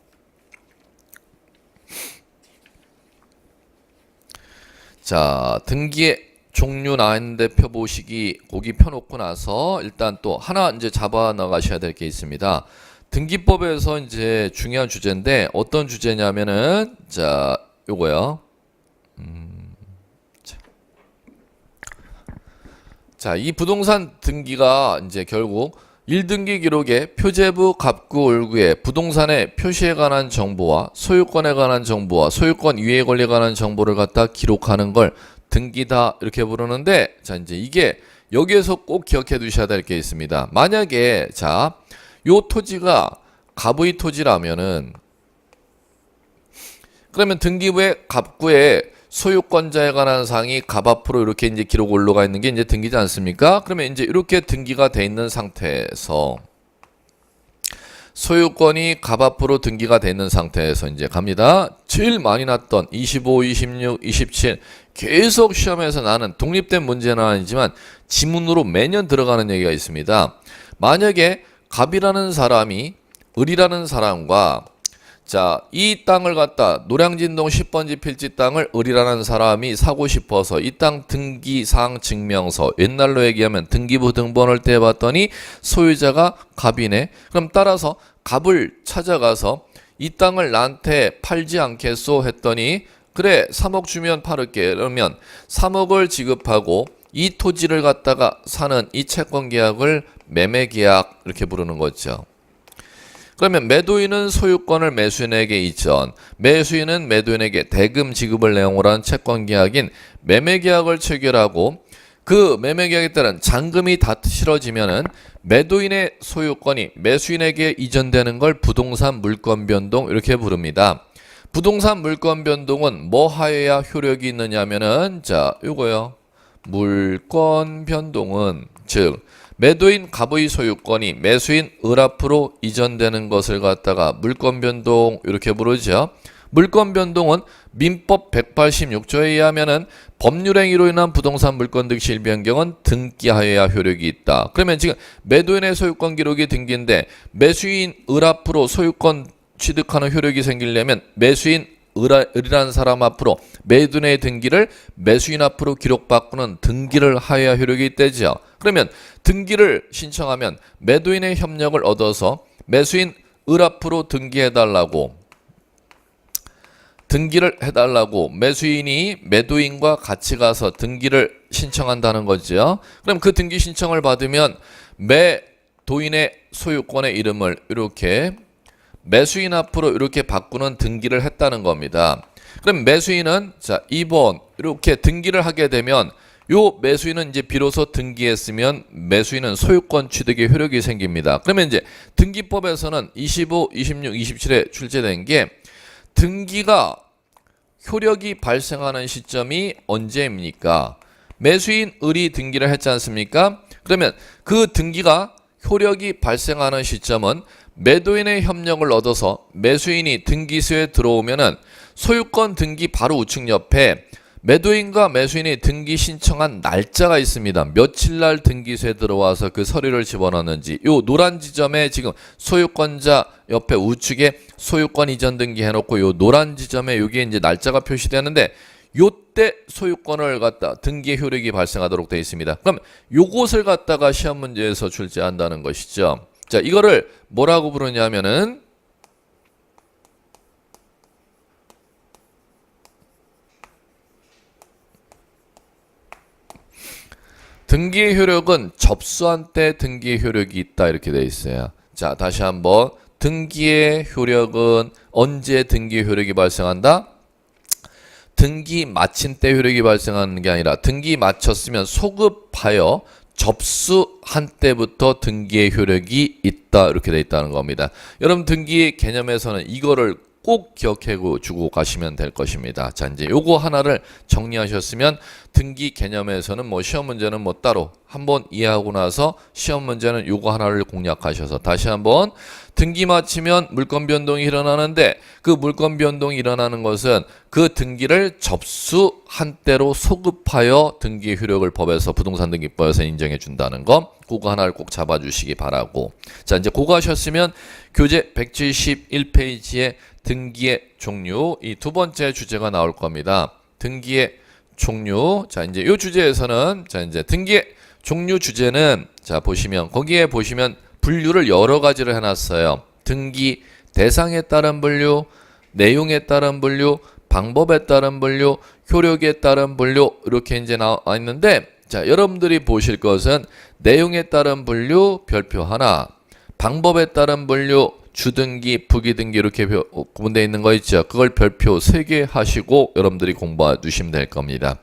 자, 등기의 종류 나와 있는데 펴보시기, 거기 펴놓고 나서 일단 또 하나 이제 잡아 나가셔야 될 게 있습니다. 등기법에서 이제 중요한 주제인데 어떤 주제냐면은, 자, 요거요. 자, 이 부동산 등기가 이제 결국 1등기 기록에 표제부 갑구 올구에 부동산의 표시에 관한 정보와 소유권에 관한 정보와 소유권 이해 권리에 관한 정보를 갖다 기록하는 걸 등기다 이렇게 부르는데, 자 이제 이게 여기에서 꼭 기억해 두셔야 될 게 있습니다. 만약에 자, 요 토지가 갑의 토지라면은 그러면 등기부에 갑구에 소유권자에 관한 사항이 갑 앞으로 이렇게 이제 기록 올라가 있는 게 이제 등기지 않습니까? 그러면 이제 이렇게 등기가 돼 있는 상태에서 소유권이 갑 앞으로 등기가 돼 있는 상태에서 이제 갑니다. 제일 많이 났던 25, 26, 27 계속 시험에서 나는 독립된 문제는 아니지만 지문으로 매년 들어가는 얘기가 있습니다. 만약에 갑이라는 사람이 을이라는 사람과 자, 이 땅을 갖다 노량진동 10번지 필지 땅을 을이라는 사람이 사고 싶어서 이 땅 등기사항 증명서, 옛날로 얘기하면 등기부 등본을 떼봤더니 소유자가 갑이네. 그럼 따라서 갑을 찾아가서 이 땅을 나한테 팔지 않겠소 했더니 그래 3억 주면 팔을게. 그러면 3억을 지급하고 이 토지를 갖다가 사는 이 채권 계약을 매매 계약 이렇게 부르는 거죠. 그러면 매도인은 소유권을 매수인에게 이전, 매수인은 매도인에게 대금 지급을 내용으로 한 채권계약인 매매계약을 체결하고 그 매매계약에 따른 잔금이 다 치러지면은 매도인의 소유권이 매수인에게 이전되는 걸 부동산 물권 변동 이렇게 부릅니다. 부동산 물권 변동은 뭐 하여야 효력이 있느냐 하면은 자, 요거요. 물권 변동은 즉 매도인 갑의 소유권이 매수인 을 앞으로 이전되는 것을 갖다가 물권 변동 이렇게 부르죠. 물권 변동은 민법 186조에 의하면은 법률 행위로 인한 부동산 물권 득실 변경은 등기하여야 효력이 있다. 그러면 지금 매도인의 소유권 기록이 등기인데 매수인 을 앞으로 소유권 취득하는 효력이 생기려면 매수인 을이라는 사람 앞으로 매도인의 등기를 매수인 앞으로 기록바꾸는 등기를 하여야 효력이 있대죠. 그러면 등기를 신청하면 매도인의 협력을 얻어서 매수인 을 앞으로 등기해달라고 등기를 해달라고 매수인이 매도인과 같이 가서 등기를 신청한다는 거죠. 그럼 그 등기 신청을 받으면 매도인의 소유권의 이름을 이렇게 매수인 앞으로 이렇게 바꾸는 등기를 했다는 겁니다. 그럼 매수인은 자 2번 이렇게 등기를 하게 되면 요 매수인은 이제 비로소 등기했으면 매수인은 소유권 취득의 효력이 생깁니다. 그러면 이제 등기법에서는 25, 26, 27에 출제된 게 등기가 효력이 발생하는 시점이 언제입니까? 매수인 을이 등기를 했지 않습니까? 그러면 그 등기가 효력이 발생하는 시점은 매도인의 협력을 얻어서 매수인이 등기소에 들어오면은 소유권 등기 바로 우측 옆에 매도인과 매수인이 등기 신청한 날짜가 있습니다. 며칠 날 등기소에 들어와서 그 서류를 집어넣는지 요 노란 지점에 지금 소유권자 옆에 우측에 소유권 이전 등기 해놓고 요 노란 지점에 여기에 이제 날짜가 표시되는데 요때 소유권을 갖다 등기의 효력이 발생하도록 되어 있습니다. 그럼 요것을 갖다가 시험 문제에서 출제한다는 것이죠. 자, 이거를 뭐라고 부르냐면은 등기의 효력은 접수한 때 등기의 효력이 있다 이렇게 되어 있어요. 자, 다시 한번 등기의 효력은 언제 등기의 효력이 발생한다? 등기 마친 때 효력이 발생하는 게 아니라 등기 마쳤으면 소급하여 접수한 때부터 등기의 효력이 있다 이렇게 돼 있다는 겁니다. 여러분 등기 개념에서는 이거를 꼭 기억해 주고 가시면 될 것입니다. 자, 이제 요거 하나를 정리하셨으면 등기 개념에서는 뭐 시험 문제는 뭐 따로 한번 이해하고 나서 시험 문제는 요거 하나를 공략하셔서 다시 한번 등기 마치면 물권 변동이 일어나는데 그 물권 변동이 일어나는 것은 그 등기를 접수한 때로 소급하여 등기의 효력을 법에서 부동산 등기법에서 인정해 준다는 거 그거 하나를 꼭 잡아 주시기 바라고. 자, 이제 그거 하셨으면 교재 171페이지에 등기의 종류 이 두 번째 주제가 나올 겁니다. 등기의 종류. 자, 이제 이 주제에서는 자, 이제 등기의 종류 주제는 자, 보시면 거기에 보시면 분류를 여러 가지를 해 놨어요. 등기 대상에 따른 분류, 내용에 따른 분류, 방법에 따른 분류, 효력에 따른 분류 이렇게 이제 나와 있는데 자, 여러분들이 보실 것은 내용에 따른 분류 별표 하나, 방법에 따른 분류 주등기, 부기등기 이렇게 구분되어 있는 거 있죠. 그걸 별표 3개 하시고 여러분들이 공부해 두시면 될 겁니다.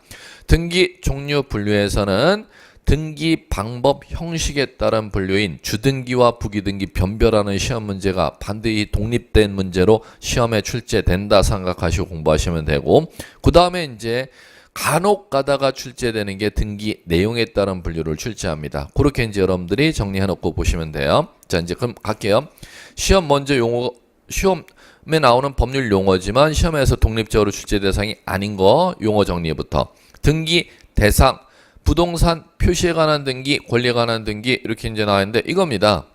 등기 종류 분류에서는 등기 방법 형식에 따른 분류인 주등기와 부기등기 변별하는 시험 문제가 반드시 독립된 문제로 시험에 출제된다 생각하시고 공부하시면 되고, 그 다음에 이제 간혹 가다가 출제되는 게 등기 내용에 따른 분류를 출제합니다. 그렇게 이제 여러분들이 정리해 놓고 보시면 돼요. 자, 이제 그럼 갈게요. 시험 먼저 용어, 시험에 나오는 법률 용어지만 시험에서 독립적으로 출제 대상이 아닌 거 용어 정리부터. 등기 대상, 부동산 표시에 관한 등기, 권리에 관한 등기 이렇게 이제 나와 있는데 이겁니다.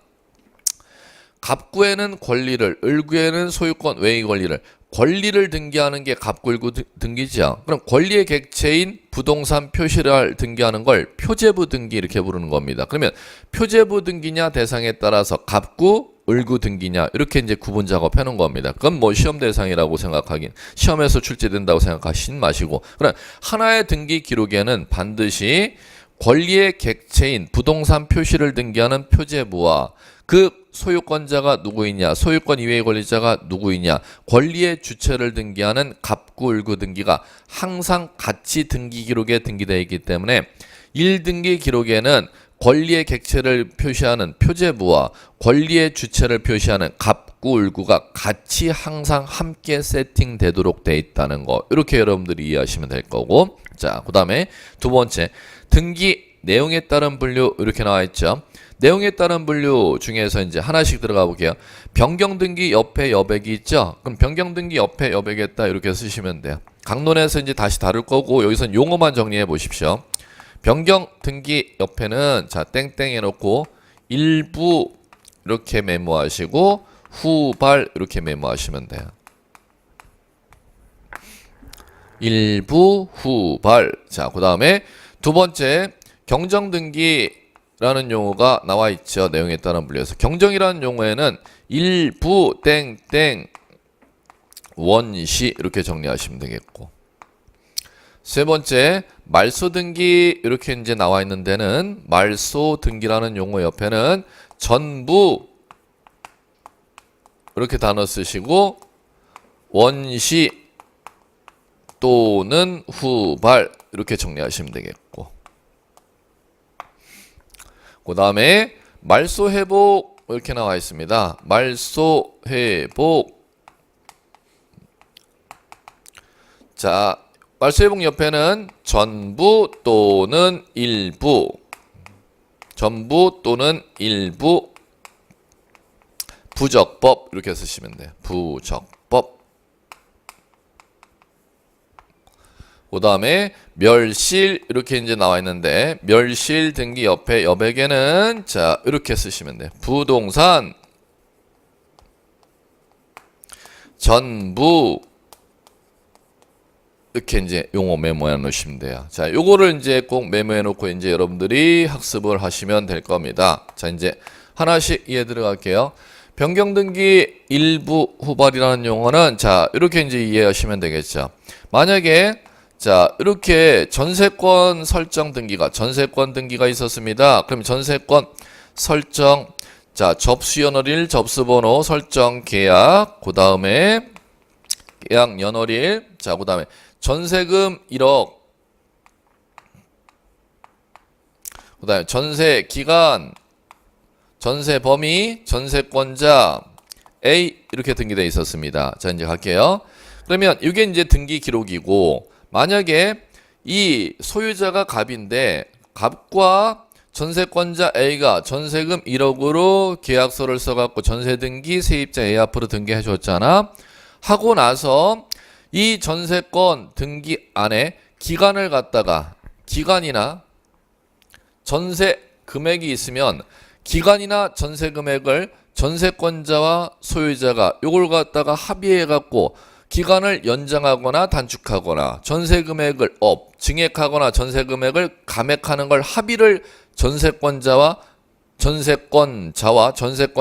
갑구에는 권리를, 을구에는 소유권 외의 권리를 등기하는 게 갑구일구 등기죠. 그럼 권리의 객체인 부동산 표시를 등기하는 걸 표제부 등기 이렇게 부르는 겁니다. 그러면 표제부 등기냐 대상에 따라서 갑구, 을구 등기냐 이렇게 이제 구분 작업해 놓은 겁니다. 그건 뭐 시험 대상이라고 생각하긴, 시험에서 출제된다고 생각하신 마시고, 그럼 하나의 등기 기록에는 반드시 권리의 객체인 부동산 표시를 등기하는 표제부와 그 소유권자가 누구이냐, 소유권 이외의 권리자가 누구이냐, 권리의 주체를 등기하는 갑구, 을구 등기가 항상 같이 등기 기록에 등기되어 있기 때문에 1등기 기록에는 권리의 객체를 표시하는 표제부와 권리의 주체를 표시하는 갑구, 을구가 같이 항상 함께 세팅되도록 되어 있다는 거, 이렇게 여러분들이 이해하시면 될 거고. 자, 그 다음에 두 번째, 등기 내용에 따른 분류 이렇게 나와 있죠. 내용에 따른 분류 중에서 이제 하나씩 들어가 볼게요. 변경 등기 옆에 여백이 있죠. 그럼 변경 등기 옆에 여백이 있다 이렇게 쓰시면 돼요. 강론에서 이제 다시 다룰 거고 여기서는 용어만 정리해 보십시오. 변경 등기 옆에는 자 땡땡 해놓고 일부 이렇게 메모하시고 후발 이렇게 메모하시면 돼요. 일부 후발. 자, 그 다음에 두 번째 경정등기라는 용어가 나와 있죠. 내용에 따른 분류에서 경정이라는 용어에는 일부 땡땡 원시 이렇게 정리하시면 되겠고, 세 번째 말소등기 이렇게 이제 나와 있는 데는 말소등기라는 용어 옆에는 전부 이렇게 단어 쓰시고 원시 또는 후발 이렇게 정리하시면 되겠고, 그 다음에 말소회복 이렇게 나와 있습니다. 말소회복. 자, 말소회복 옆에는 전부 또는 일부, 전부 또는 일부 부적법 이렇게 쓰시면 돼요. 부적법. 그 다음에 멸실 이렇게 이제 나와 있는데 멸실 등기 옆에 여백에는 자 이렇게 쓰시면 돼요. 부동산 전부 이렇게 이제 용어 메모해 놓으시면 돼요. 자, 요거를 이제 꼭 메모해 놓고 이제 여러분들이 학습을 하시면 될 겁니다. 자, 이제 하나씩 이해 들어갈게요. 변경 등기 일부 후발이라는 용어는 자, 이렇게 이제 이해하시면 되겠죠. 만약에 자, 이렇게 전세권 설정 등기가, 전세권 등기가 있었습니다. 그럼 전세권 설정, 자, 접수 연월일, 접수 번호 설정 계약, 그 다음에 계약 연월일, 자, 그 다음에 전세금 1억, 그 다음에 전세 기간, 전세 범위, 전세권자 A 이렇게 등기되어 있었습니다. 자, 이제 갈게요. 그러면 이게 이제 등기 기록이고, 만약에 이 소유자가 갑인데 갑과 전세권자 A가 전세금 1억으로 계약서를 써갖고 전세등기 세입자 A 앞으로 등기해 줬잖아. 하고 나서 이 전세권 등기 안에 기간을 갖다가 기간이나 전세 금액이 있으면 기간이나 전세 금액을 전세권자와 소유자가 요걸 갖다가 합의해 갖고 기간을 연장하거나 단축하거나 전세 금액을 증액하거나 전세 금액을 감액하는 걸 합의를 전세권자와 전세권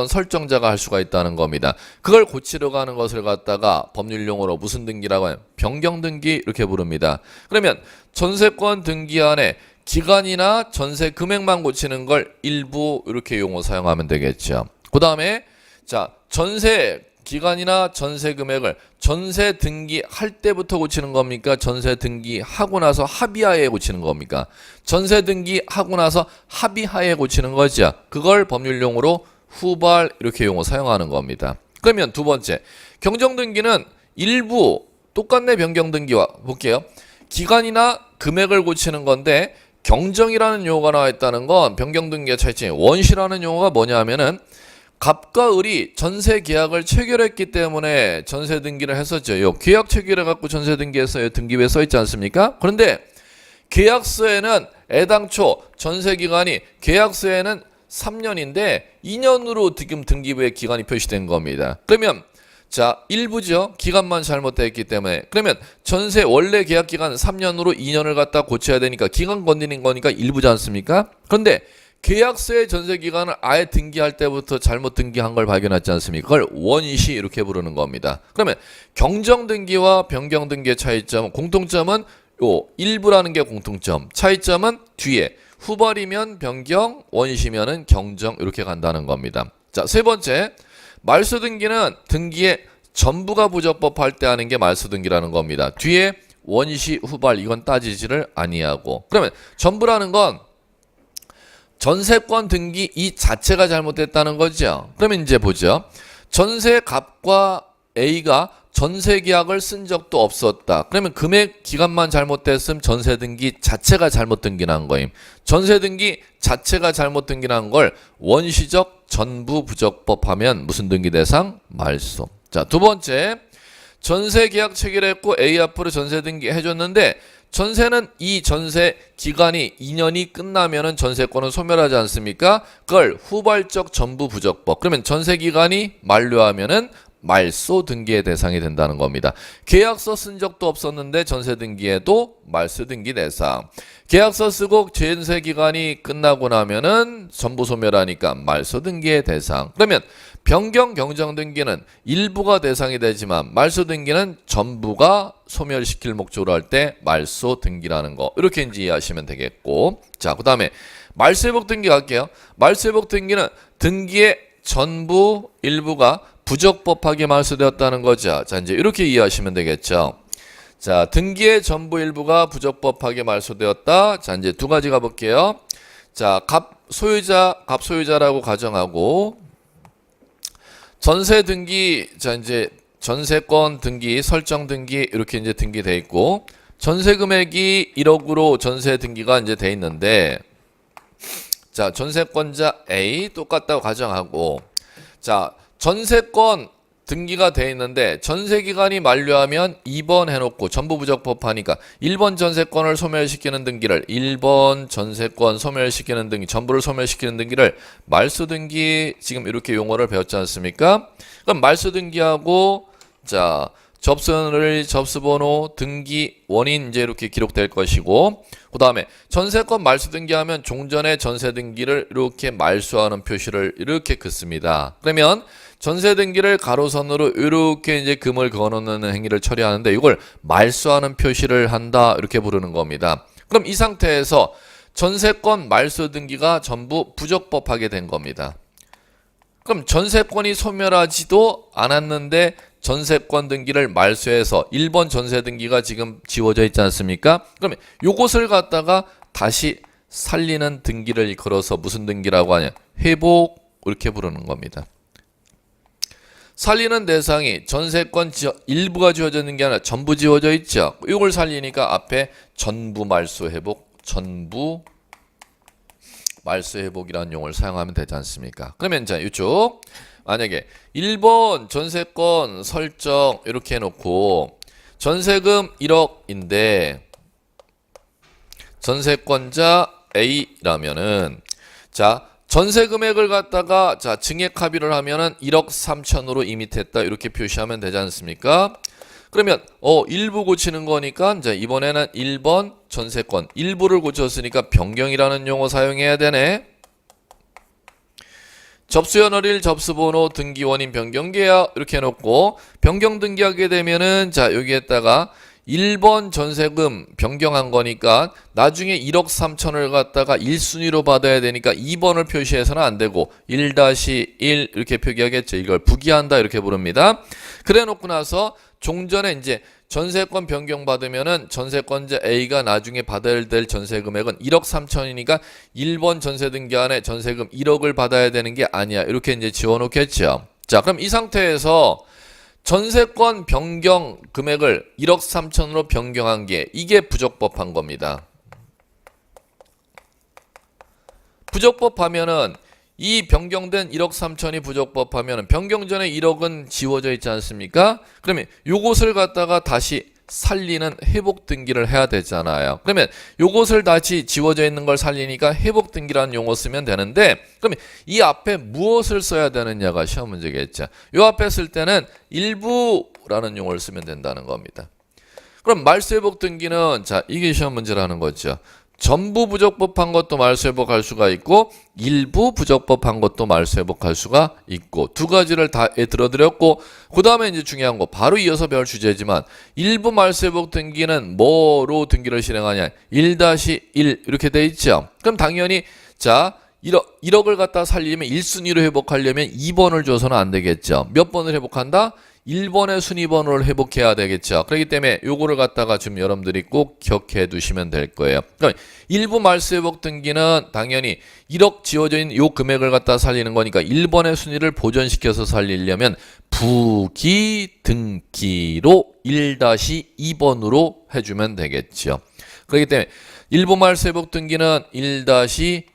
설정자가 할 수가 있다는 겁니다. 그걸 고치러 가는 것을 갖다가 법률 용어로 무슨 등기라고 하냐면 변경 등기 이렇게 부릅니다. 그러면 전세권 등기 안에 기간이나 전세 금액만 고치는 걸 일부 이렇게 용어 사용하면 되겠죠. 그 다음에 자 전세 기간이나 전세 금액을 전세 등기할 때부터 고치는 겁니까? 전세 등기하고 나서 합의하에 고치는 겁니까? 전세 등기하고 나서 합의하에 고치는 거죠. 그걸 법률용어로 후발 이렇게 용어 사용하는 겁니다. 그러면 두 번째 경정등기는 일부 똑같네. 변경등기와 볼게요. 기간이나 금액을 고치는 건데 경정이라는 용어가 나와 있다는 건 변경등기의 차이점. 원시라는 용어가 뭐냐 하면은 갑과 을이 전세 계약을 체결했기 때문에 전세 등기를 했었죠. 요 계약 체결해 갖고 전세 등기했어요. 등기부에 써 있지 않습니까? 그런데 계약서에는 애당초 전세 기간이 계약서에는 3년인데 2년으로 지금 등기부에 기간이 표시된 겁니다. 그러면 자, 일부죠. 기간만 잘못됐기 때문에. 그러면 전세 원래 계약 기간 3년으로 2년을 갖다 고쳐야 되니까 기간 건드린 거니까 일부지 않습니까? 그런데 계약서의 전세 기간을 아예 등기할 때부터 잘못 등기한 걸 발견했지 않습니까? 그걸 원시 이렇게 부르는 겁니다. 그러면 경정 등기와 변경 등기의 차이점, 공통점은 요 일부라는 게 공통점, 차이점은 뒤에 후발이면 변경, 원시면은 경정 이렇게 간다는 겁니다. 자, 세 번째 말소 등기는 등기의 전부가 부적법할 때 하는 게 말소 등기라는 겁니다. 뒤에 원시, 후발 이건 따지지를 아니하고. 그러면 전부라는 건 전세권 등기 이 자체가 잘못됐다는 거죠. 그러면 이제 보죠. 전세갑과 A가 전세 계약을 쓴 적도 없었다. 그러면 금액 기간만 잘못됐으면 전세 등기 자체가 잘못 등기난 거임. 전세 등기 자체가 잘못 등기난 걸 원시적 전부 부적법하면 무슨 등기 대상? 말소. 자, 두 번째. 전세 계약 체결했고 A 앞으로 전세 등기 해줬는데 전세는 이 전세 기간이 2년이 끝나면은 전세권은 소멸하지 않습니까? 그걸 후발적 전부 부적법. 그러면 전세 기간이 만료하면은 말소 등기의 대상이 된다는 겁니다. 계약서 쓴 적도 없었는데 전세 등기에도 말소 등기 대상. 계약서 쓰고 전세 기간이 끝나고 나면은 전부 소멸하니까 말소 등기의 대상. 그러면 변경 경정 등기는 일부가 대상이 되지만 말소 등기는 전부가 소멸시킬 목적으로 할 때 말소 등기라는 거. 이렇게 이제 이해하시면 되겠고. 자, 그다음에 말소회복 등기 갈게요. 말소회복 등기는 등기의 전부 일부가 부적법하게 말소되었다는 거죠. 자, 이제 이렇게 이해하시면 되겠죠. 자, 등기의 전부 일부가 부적법하게 말소되었다. 자, 이제 두 가지 가볼게요. 자, 갑 소유자라고 가정하고 전세 등기, 자, 이제 전세권 등기, 설정 등기 이렇게 이제 등기돼 있고 전세 금액이 1억으로 전세 등기가 이제 돼 있는데 자, 전세권자 A 똑같다고 가정하고 자, 전세권 등기가 돼 있는데 전세 기간이 만료하면 2번 해놓고 전부 부적법하니까 1번 전세권을 소멸시키는 등기를 1번 전세권 소멸시키는 등기 전부를 소멸시키는 등기를 말소 등기 지금 이렇게 용어를 배웠지 않습니까? 그럼 말소 등기하고 자 접수일 접수번호 등기 원인 이제 이렇게 기록될 것이고 그 다음에 전세권 말소 등기하면 종전의 전세 등기를 이렇게 말소하는 표시를 이렇게 긋습니다. 그러면 전세 등기를 가로선으로 이렇게 이제 금을 그어놓는 행위를 처리하는데 이걸 말소하는 표시를 한다 이렇게 부르는 겁니다. 그럼 이 상태에서 전세권 말소 등기가 전부 부적법하게 된 겁니다. 그럼 전세권이 소멸하지도 않았는데 전세권 등기를 말소해서 1번 전세 등기가 지금 지워져 있지 않습니까? 그러면 요것을 갖다가 다시 살리는 등기를 걸어서 무슨 등기라고 하냐? 회복 이렇게 부르는 겁니다. 살리는 대상이 전세권 일부가 지워져 있는 게 아니라 전부 지워져 있죠. 이걸 살리니까 앞에 전부 말소 회복, 전부 말소 회복이라는 용어를 사용하면 되지 않습니까? 그러면 자, 이쪽 만약에 1번 전세권 설정 이렇게 해놓고 전세금 1억인데 전세권자 A라면은 자 전세 금액을 갖다가 자 증액 합의를 하면은 1억 3천으로 이밋했다 이렇게 표시하면 되지 않습니까? 그러면 일부 고치는 거니까 이제 이번에는 1번 전세권 일부를 고쳤으니까 변경이라는 용어 사용해야 되네. 접수연월일 접수번호 등기원인 변경계약 이렇게 해놓고 변경 등기하게 되면은 자 여기에다가 1번 전세금 변경한 거니까 나중에 1억 3천을 갖다가 1순위로 받아야 되니까 2번을 표시해서는 안 되고 1-1 이렇게 표기하겠죠. 이걸 부기한다 이렇게 부릅니다. 그래 놓고 나서 종전에 이제 전세권 변경받으면은 전세권자 A가 나중에 받아야 될 전세 금액은 1억 3천이니까 1번 전세 등기안에 전세금 1억을 받아야 되는 게 아니야. 이렇게 이제 지워놓겠죠. 자, 그럼 이 상태에서 전세권 변경 금액을 1억 3천으로 변경한 게 이게 부적법한 겁니다. 부적법하면은 이 변경된 1억 3천이 부적법하면은 변경 전에 1억은 지워져 있지 않습니까? 그러면 요것을 갖다가 다시 살리는 회복 등기를 해야 되잖아요. 그러면 요것을 다시 지워져 있는 걸 살리니까 회복 등기라는 용어 쓰면 되는데, 그러면 이 앞에 무엇을 써야 되느냐가 시험 문제겠죠. 요 앞에 쓸 때는 일부라는 용어를 쓰면 된다는 겁니다. 그럼 말소회복 등기는 자, 이게 시험 문제라는 거죠. 전부 부적법한 것도 말소회복할 수가 있고 일부 부적법한 것도 말소회복할 수가 있고 두 가지를 다 들어드렸고, 그 다음에 이제 중요한 거 바로 이어서 배울 주제지만 일부 말소회복 등기는 뭐로 등기를 실행하냐, 1-1 이렇게 돼 있죠. 그럼 당연히 자 1억을 갖다 살리면 1순위로 회복하려면 2번을 줘서는 안 되겠죠. 몇 번을 회복한다? 1번의 순위번호를 회복해야 되겠죠. 그렇기 때문에 요거를 갖다가 좀 여러분들이 꼭 기억해 두시면 될 거예요. 그러니까 일부 말소회복 등기는 당연히 1억 지워져 있는 요 금액을 갖다 살리는 거니까 1번의 순위를 보존시켜서 살리려면 부기 등기로 1-2번으로 해주면 되겠죠. 그렇기 때문에 일부 말소회복 등기는 1-2번으로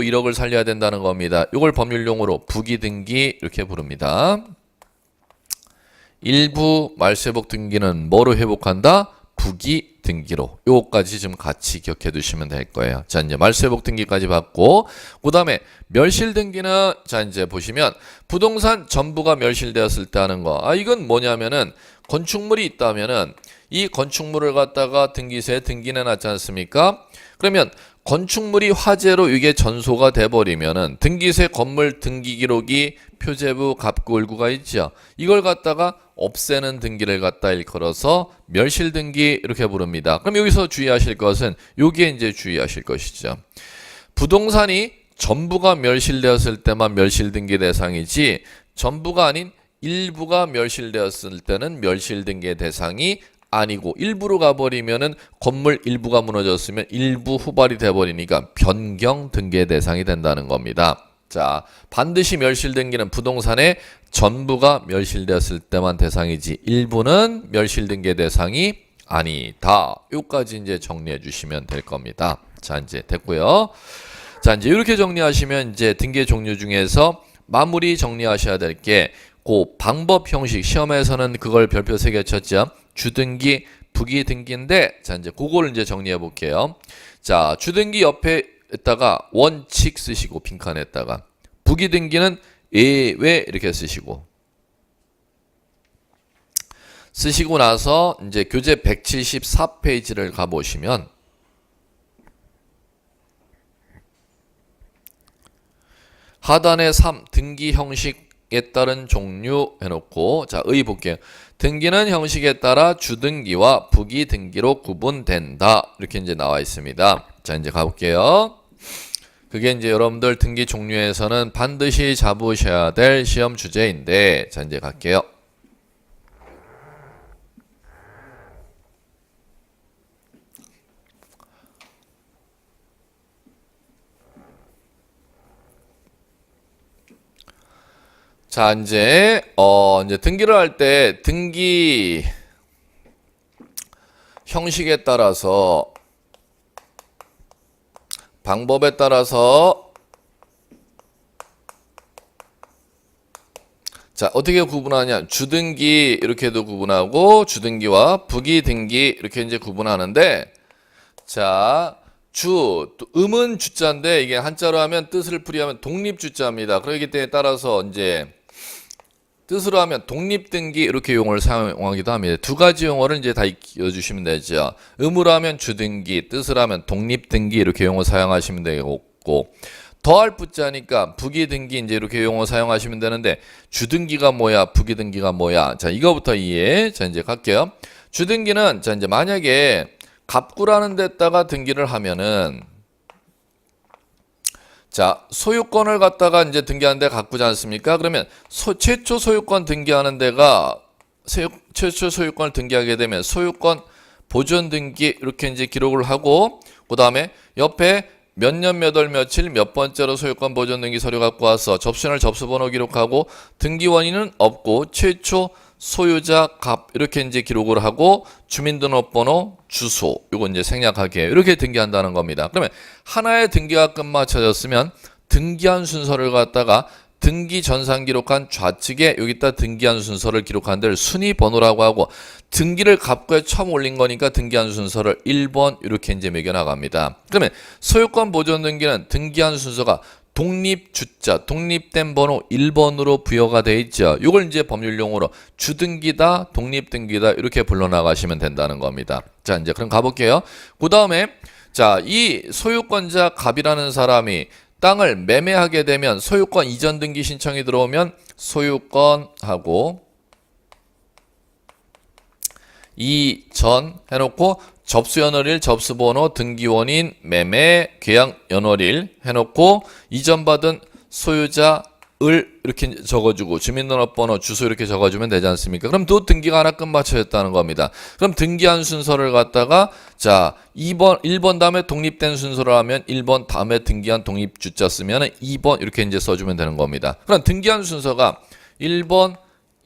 1억을 살려야 된다는 겁니다. 이걸 법률용어로 부기 등기 이렇게 부릅니다. 일부 말소회복 등기는 뭐로 회복한다? 부기 등기로. 요거까지 좀 같이 기억해 두시면 될 거예요. 자, 이제 말소회복 등기까지 받고, 그 다음에 멸실 등기는 자, 이제 보시면 부동산 전부가 멸실되었을 때 하는 거. 이건 뭐냐면은 건축물이 있다면은 이 건축물을 갖다가 등기소에 등기해 놨지 않습니까? 그러면 건축물이 화재로 이게 전소가 돼버리면은 등기소에 건물 등기 기록이 표제부 갑구을구가 있죠. 이걸 갖다가 없애는 등기를 갖다 일컬어서 멸실 등기 이렇게 부릅니다. 그럼 여기서 주의하실 것은 여기에 이제 주의하실 것이죠. 부동산이 전부가 멸실되었을 때만 멸실 등기 대상이지 전부가 아닌 일부가 멸실되었을 때는 멸실 등기 대상이 아니고, 일부로 가버리면은 건물 일부가 무너졌으면 일부 후발이 돼버리니까 변경 등기의 대상이 된다는 겁니다. 자, 반드시 멸실 등기는 부동산의 전부가 멸실되었을 때만 대상이지 일부는 멸실 등기의 대상이 아니다. 요까지 이제 정리해 주시면 될 겁니다. 자, 이제 됐고요. 자, 이제 이렇게 정리하시면 이제 등기의 종류 중에서 마무리 정리하셔야 될 게 그 방법 형식, 시험에서는 그걸 별표 3개 쳤죠. 주등기, 부기등기인데, 자, 이제 그걸 이제 정리해 볼게요. 자, 주등기 옆에다가 원칙 쓰시고, 빈칸에다가. 부기등기는 예외 이렇게 쓰시고 나서 이제 교재 174페이지를 가보시면 하단에 3, 등기 형식에 따른 종류 해놓고, 자, 의 볼게요. 등기는 형식에 따라 주등기와 부기등기로 구분된다. 이렇게 이제 나와 있습니다. 자, 이제 가볼게요. 그게 이제 여러분들 등기 종류에서는 반드시 잡으셔야 될 시험 주제인데, 자, 이제 갈게요. 자, 이제 등기를 할 때 등기 형식에 따라서 방법에 따라서 자, 어떻게 구분하냐? 주등기 이렇게도 구분하고 주등기와 부기등기 이렇게 이제 구분하는데, 자, 음은 주자인데 이게 한자로 하면 뜻을 풀이하면 독립주자입니다. 그렇기 때문에 따라서 이제 뜻으로 하면 독립등기 이렇게 용어를 사용하기도 합니다. 두 가지 용어를 이제 다 익혀주시면 되죠. 음으로 하면 주등기, 뜻으로 하면 독립등기 이렇게 용어 사용하시면 되고, 더할 부자니까 부기등기 이제 이렇게 용어 사용하시면 되는데, 주등기가 뭐야, 부기등기가 뭐야? 자, 이거부터 이해. 자, 이제 갈게요. 주등기는 자 이제 만약에 갑구라는 데다가 등기를 하면은 자 소유권을 갖다가 이제 등기하는데 갑구지 않습니까? 그러면 최초 소유권 등기하는 데가 최초 소유권을 등기하게 되면 소유권 보존 등기 이렇게 이제 기록을 하고 그 다음에 옆에 몇 년 몇 월 며칠 몇 번째로 소유권 보존 등기 서류 갖고 와서 접수인을 접수번호 기록하고 등기 원인은 없고 최초 소유자 갑 이렇게 이제 기록을 하고 주민등록번호 주소 요거 이제 생략하게 이렇게 등기한다는 겁니다. 그러면 하나의 등기가 끝마쳐졌으면 등기한 순서를 갖다가 등기 전산 기록한 좌측에 여기다 등기한 순서를 기록한 데를 순위 번호라고 하고 등기를 갑구에 처음 올린 거니까 등기한 순서를 1번 이렇게 이제 매겨 나갑니다. 그러면 소유권 보존 등기는 등기한 순서가 독립주자, 독립된 번호 1번으로 부여가 돼 있죠. 이걸 이제 법률용어로 주등기다, 독립등기다 이렇게 불러나가시면 된다는 겁니다. 자, 이제 그럼 가볼게요. 그 다음에 자, 이 소유권자 갑이라는 사람이 땅을 매매하게 되면 소유권 이전 등기 신청이 들어오면 소유권하고 이전 해놓고 접수연월일, 접수번호, 등기원인, 매매, 계약연월일 해놓고 이전받은 소유자을 이렇게 적어주고 주민등록번호, 주소 이렇게 적어주면 되지 않습니까? 그럼 또 등기가 하나 끝마쳐졌다는 겁니다. 그럼 등기한 순서를 갖다가 자 1번 다음에 독립된 순서로 하면 1번 다음에 등기한 독립주자 쓰면 2번 이렇게 이제 써주면 되는 겁니다. 그럼 등기한 순서가 1번,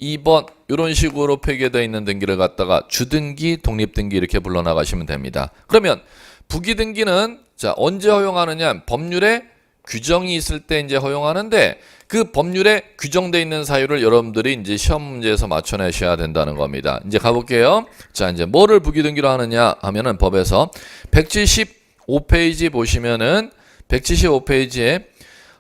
2번 이런 식으로 표기되어 있는 등기를 갖다가 주등기, 독립등기 이렇게 불러나가시면 됩니다. 그러면 부기등기는 자 언제 허용하느냐? 법률에 규정이 있을 때 이제 허용하는데 그 법률에 규정되어 있는 사유를 여러분들이 이제 시험 문제에서 맞춰내셔야 된다는 겁니다. 이제 가볼게요. 자 이제 뭐를 부기등기로 하느냐 하면은 법에서 175페이지 보시면은 175페이지에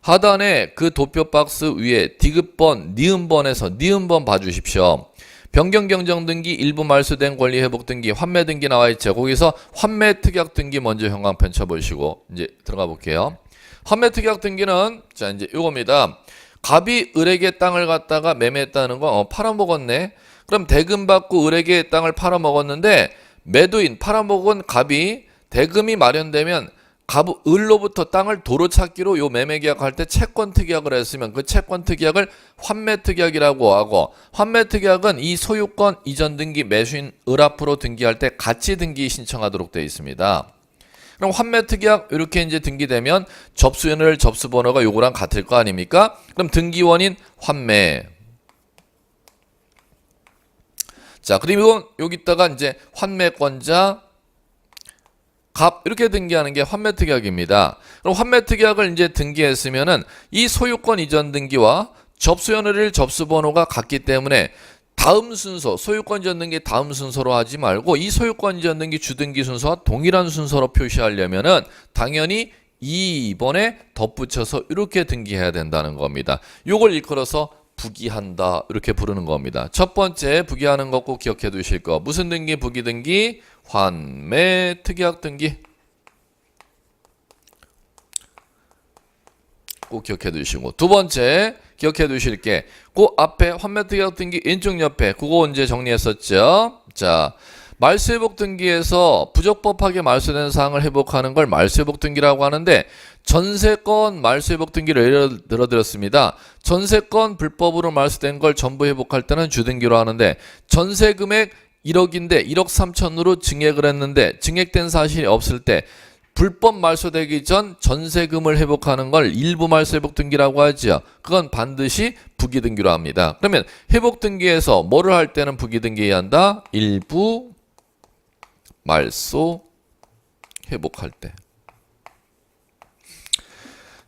하단에 그 도표 박스 위에 디귿번, 니은번에서 니은번 봐주십시오. 변경경정 등기, 일부 말소된 권리 회복 등기, 환매 등기 나와 있죠. 거기서 환매 특약 등기 먼저 형광펜 쳐보시고 이제 들어가 볼게요. 환매 특약 등기는 자 이제 요겁니다. 갑이 을에게 땅을 갖다가 매매했다는 거 팔아먹었네. 그럼 대금 받고 을에게 땅을 팔아먹었는데 매도인 팔아먹은 갑이 대금이 마련되면 을로부터 땅을 도로 찾기로 요 매매 계약할 때 채권 특약을 했으면 그 채권 특약을 환매 특약이라고 하고 환매 특약은 이 소유권 이전 등기 매수인 을 앞으로 등기할 때 같이 등기 신청하도록 되어 있습니다. 그럼 환매 특약 이렇게 이제 등기되면 접수연월 접수번호가 요거랑 같을 거 아닙니까? 그럼 등기원인 환매. 자 그리고 여기다가 이제 환매권자 갑 이렇게 등기하는 게 환매 특약입니다. 그럼 환매 특약을 이제 등기했으면은 이 소유권 이전 등기와 접수연월일 접수번호가 같기 때문에 다음 순서 소유권 이전 등기 다음 순서로 하지 말고 이 소유권 이전 등기 주등기 순서와 동일한 순서로 표시하려면은 당연히 2번에 덧붙여서 이렇게 등기해야 된다는 겁니다. 요걸 일컬어서 부기한다 이렇게 부르는 겁니다. 첫 번째 부기하는 거 꼭 기억해 두실 거. 무슨 등기? 부기등기, 환매 특약 등기 꼭 기억해 두시고 두 번째 기억해 두실 게 그 앞에 환매 특약 등기 왼쪽 옆에 그거 언제 정리했었죠? 자 말소회복 등기에서 부적법하게 말소된 사항을 회복하는 걸 말소회복 등기라고 하는데 전세권 말소회복 등기를 예를 들어 드렸습니다. 전세권 불법으로 말소된 걸 전부 회복할 때는 주등기로 하는데 전세 금액 1억인데 1억 3천으로 증액을 했는데 증액된 사실이 없을 때 불법 말소되기 전 전세금을 회복하는 걸 일부 말소회복 등기라고 하죠. 그건 반드시 부기등기로 합니다. 그러면 회복 등기에서 뭐를 할 때는 부기등기해야 한다? 일부 말소 회복할 때.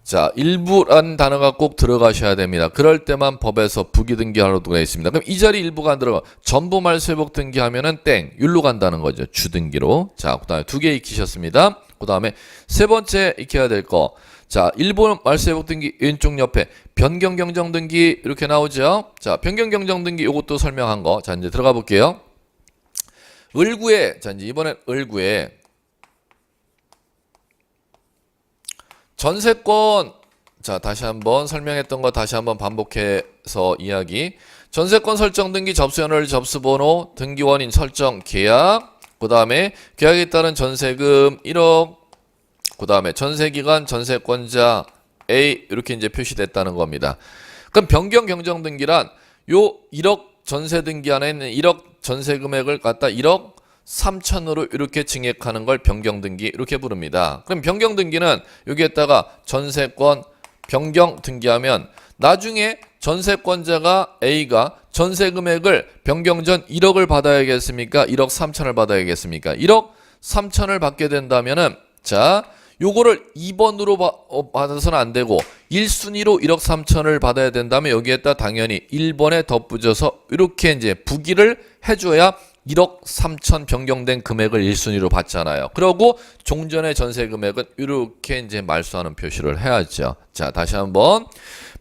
자, 일부라는 단어가 꼭 들어가셔야 됩니다. 그럴 때만 법에서 부기등기하러 되어 있습니다. 그럼 이 자리 일부가 안 들어가. 전부 말소회복 등기하면은 땡, 율로 간다는 거죠. 주등기로. 자, 그 다음에 두 개 익히셨습니다. 그 다음에 세 번째 익혀야 될 거. 자, 일부 말소회복 등기 왼쪽 옆에 변경경정 등기 이렇게 나오죠. 자, 변경경정 등기 이것도 설명한 거. 자, 이제 들어가 볼게요. 을구에, 자, 이제 이번엔 을구에 전세권 자, 다시 한번 설명했던 거 다시 한번 반복해서 이야기. 전세권 설정 등기 접수연월 접수번호 등기원인 설정 계약, 그 다음에 계약에 따른 전세금 1억, 그 다음에 전세기간 전세권자 A 이렇게 이제 표시됐다는 겁니다. 그럼 변경 경정 등기란 요 1억 전세 등기 안에 있는 1억 전세 금액을 갖다 1억 3천으로 이렇게 증액하는 걸 변경 등기 이렇게 부릅니다. 그럼 변경 등기는 여기에다가 전세권 변경 등기하면 나중에 전세권자가 A가 전세 금액을 변경 전 1억을 받아야겠습니까? 1억 3천을 받아야겠습니까? 1억 3천을 받게 된다면은 자, 요거를 2번으로 받아서는 안 되고 1순위로 1억 3천을 받아야 된다면 여기에다 당연히 1번에 덧붙여서 이렇게 이제 부기를 해줘야 1억 3천 변경된 금액을 1순위로 받잖아요. 그러고 종전의 전세 금액은 이렇게 이제 말소하는 표시를 해야죠. 자, 다시 한번.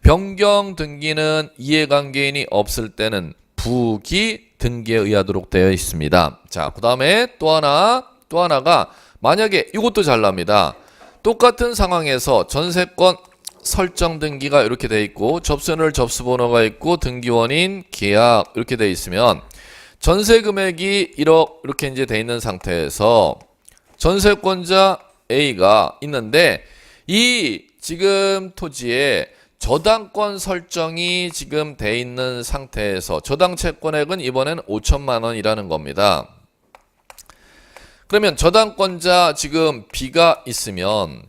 변경 등기는 이해관계인이 없을 때는 부기 등기에 의하도록 되어 있습니다. 자, 그 다음에 또 하나가 만약에 이것도 잘 납니다. 똑같은 상황에서 전세권 설정 등기가 이렇게 돼 있고 접수연월 접수번호가 있고 등기원인 계약 이렇게 돼 있으면 전세 금액이 1억 이렇게 이제 돼 있는 상태에서 전세권자 A가 있는데 이 지금 토지에 저당권 설정이 지금 돼 있는 상태에서 저당 채권액은 이번에는 5천만 원이라는 겁니다. 그러면 저당권자 지금 B가 있으면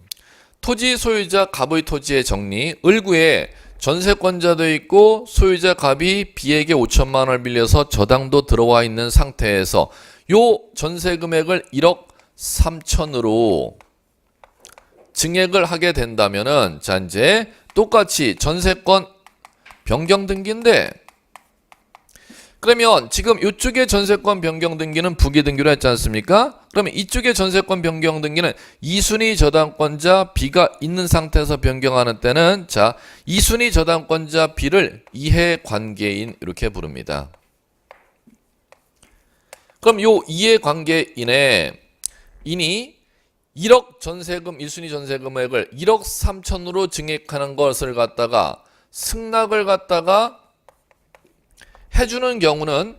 토지 소유자 갑의 토지의 정리 을구에 전세권자도 있고 소유자 갑이 B에게 5천만 원을 빌려서 저당도 들어와 있는 상태에서 요 전세 금액을 1억 3천으로 증액을 하게 된다면은 자 이제 똑같이 전세권 변경 등기인데 그러면 지금 이쪽에 전세권 변경 등기는 부기 등기로 했지 않습니까? 그러면 이쪽에 전세권 변경 등기는 2순위 저당권자 B가 있는 상태에서 변경하는 때는 자 2순위 저당권자 B를 이해관계인 이렇게 부릅니다. 그럼 요 이해관계인의 인이 1억 전세금 1순위 전세금액을 1억 3천으로 증액하는 것을 갖다가 승낙을 갖다가 해주는 경우는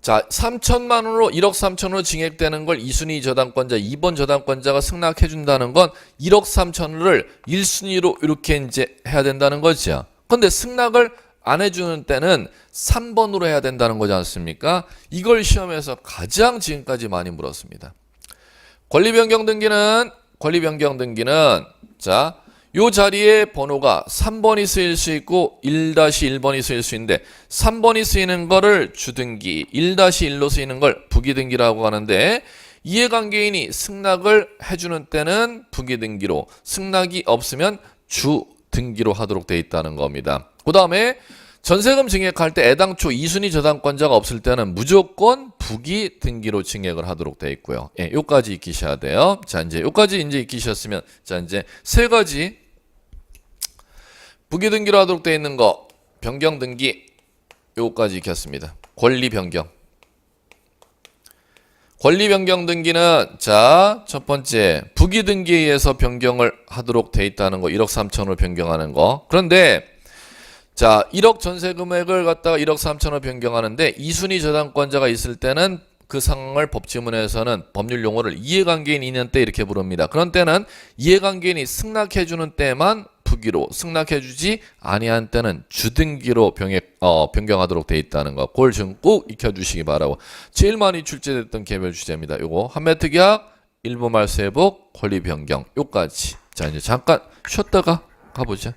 자 3천만 원으로 1억 3천으로 증액되는 걸 2순위 저당권자 2번 저당권자가 승낙해 준다는 건 1억 3천을 1순위로 이렇게 이제 해야 된다는 거죠. 근데 승낙을 안 해주는 때는 3번으로 해야 된다는 거지 않습니까? 이걸 시험에서 가장 지금까지 많이 물었습니다. 권리변경 등기는 자 요 자리에 번호가 3번이 쓰일 수 있고 1-1번이 쓰일 수 있는데 3번이 쓰이는 거를 주등기 1-1로 쓰이는 걸 부기등기라고 하는데 이해관계인이 승낙을 해주는 때는 부기등기로 승낙이 없으면 주등기로 하도록 되어 있다는 겁니다. 그 다음에 전세금 증액할 때 애당초 2순위 저당권자가 없을 때는 무조건 부기 등기로 증액을 하도록 되어 있고요. 예, 요까지 익히셔야 돼요. 자, 이제 요까지 이제 익히셨으면 자, 이제 세 가지 부기 등기로 하도록 되어 있는 거 변경 등기 요까지 익혔습니다. 권리 변경 등기는 자, 첫 번째 부기 등기에 의해서 변경을 하도록 되어 있다는 거 1억 3천으로 변경하는 거. 그런데 자, 1억 전세 금액을 갖다가 1억 3천으로 변경하는데 2순위 저당권자가 있을 때는 그 상황을 법지문에서는 법률 용어를 이해관계인이 있는 때 이렇게 부릅니다. 그런 때는 이해관계인이 승낙해주는 때만 부기로 승낙해주지 아니한 때는 주등기로 변경하도록 돼 있다는 거. 그걸 좀 꼭 익혀주시기 바라고. 제일 많이 출제됐던 개별 주제입니다. 요거 한매특약, 일부 말소 회복, 권리 변경 요까지. 자 이제 잠깐 쉬었다가 가보죠.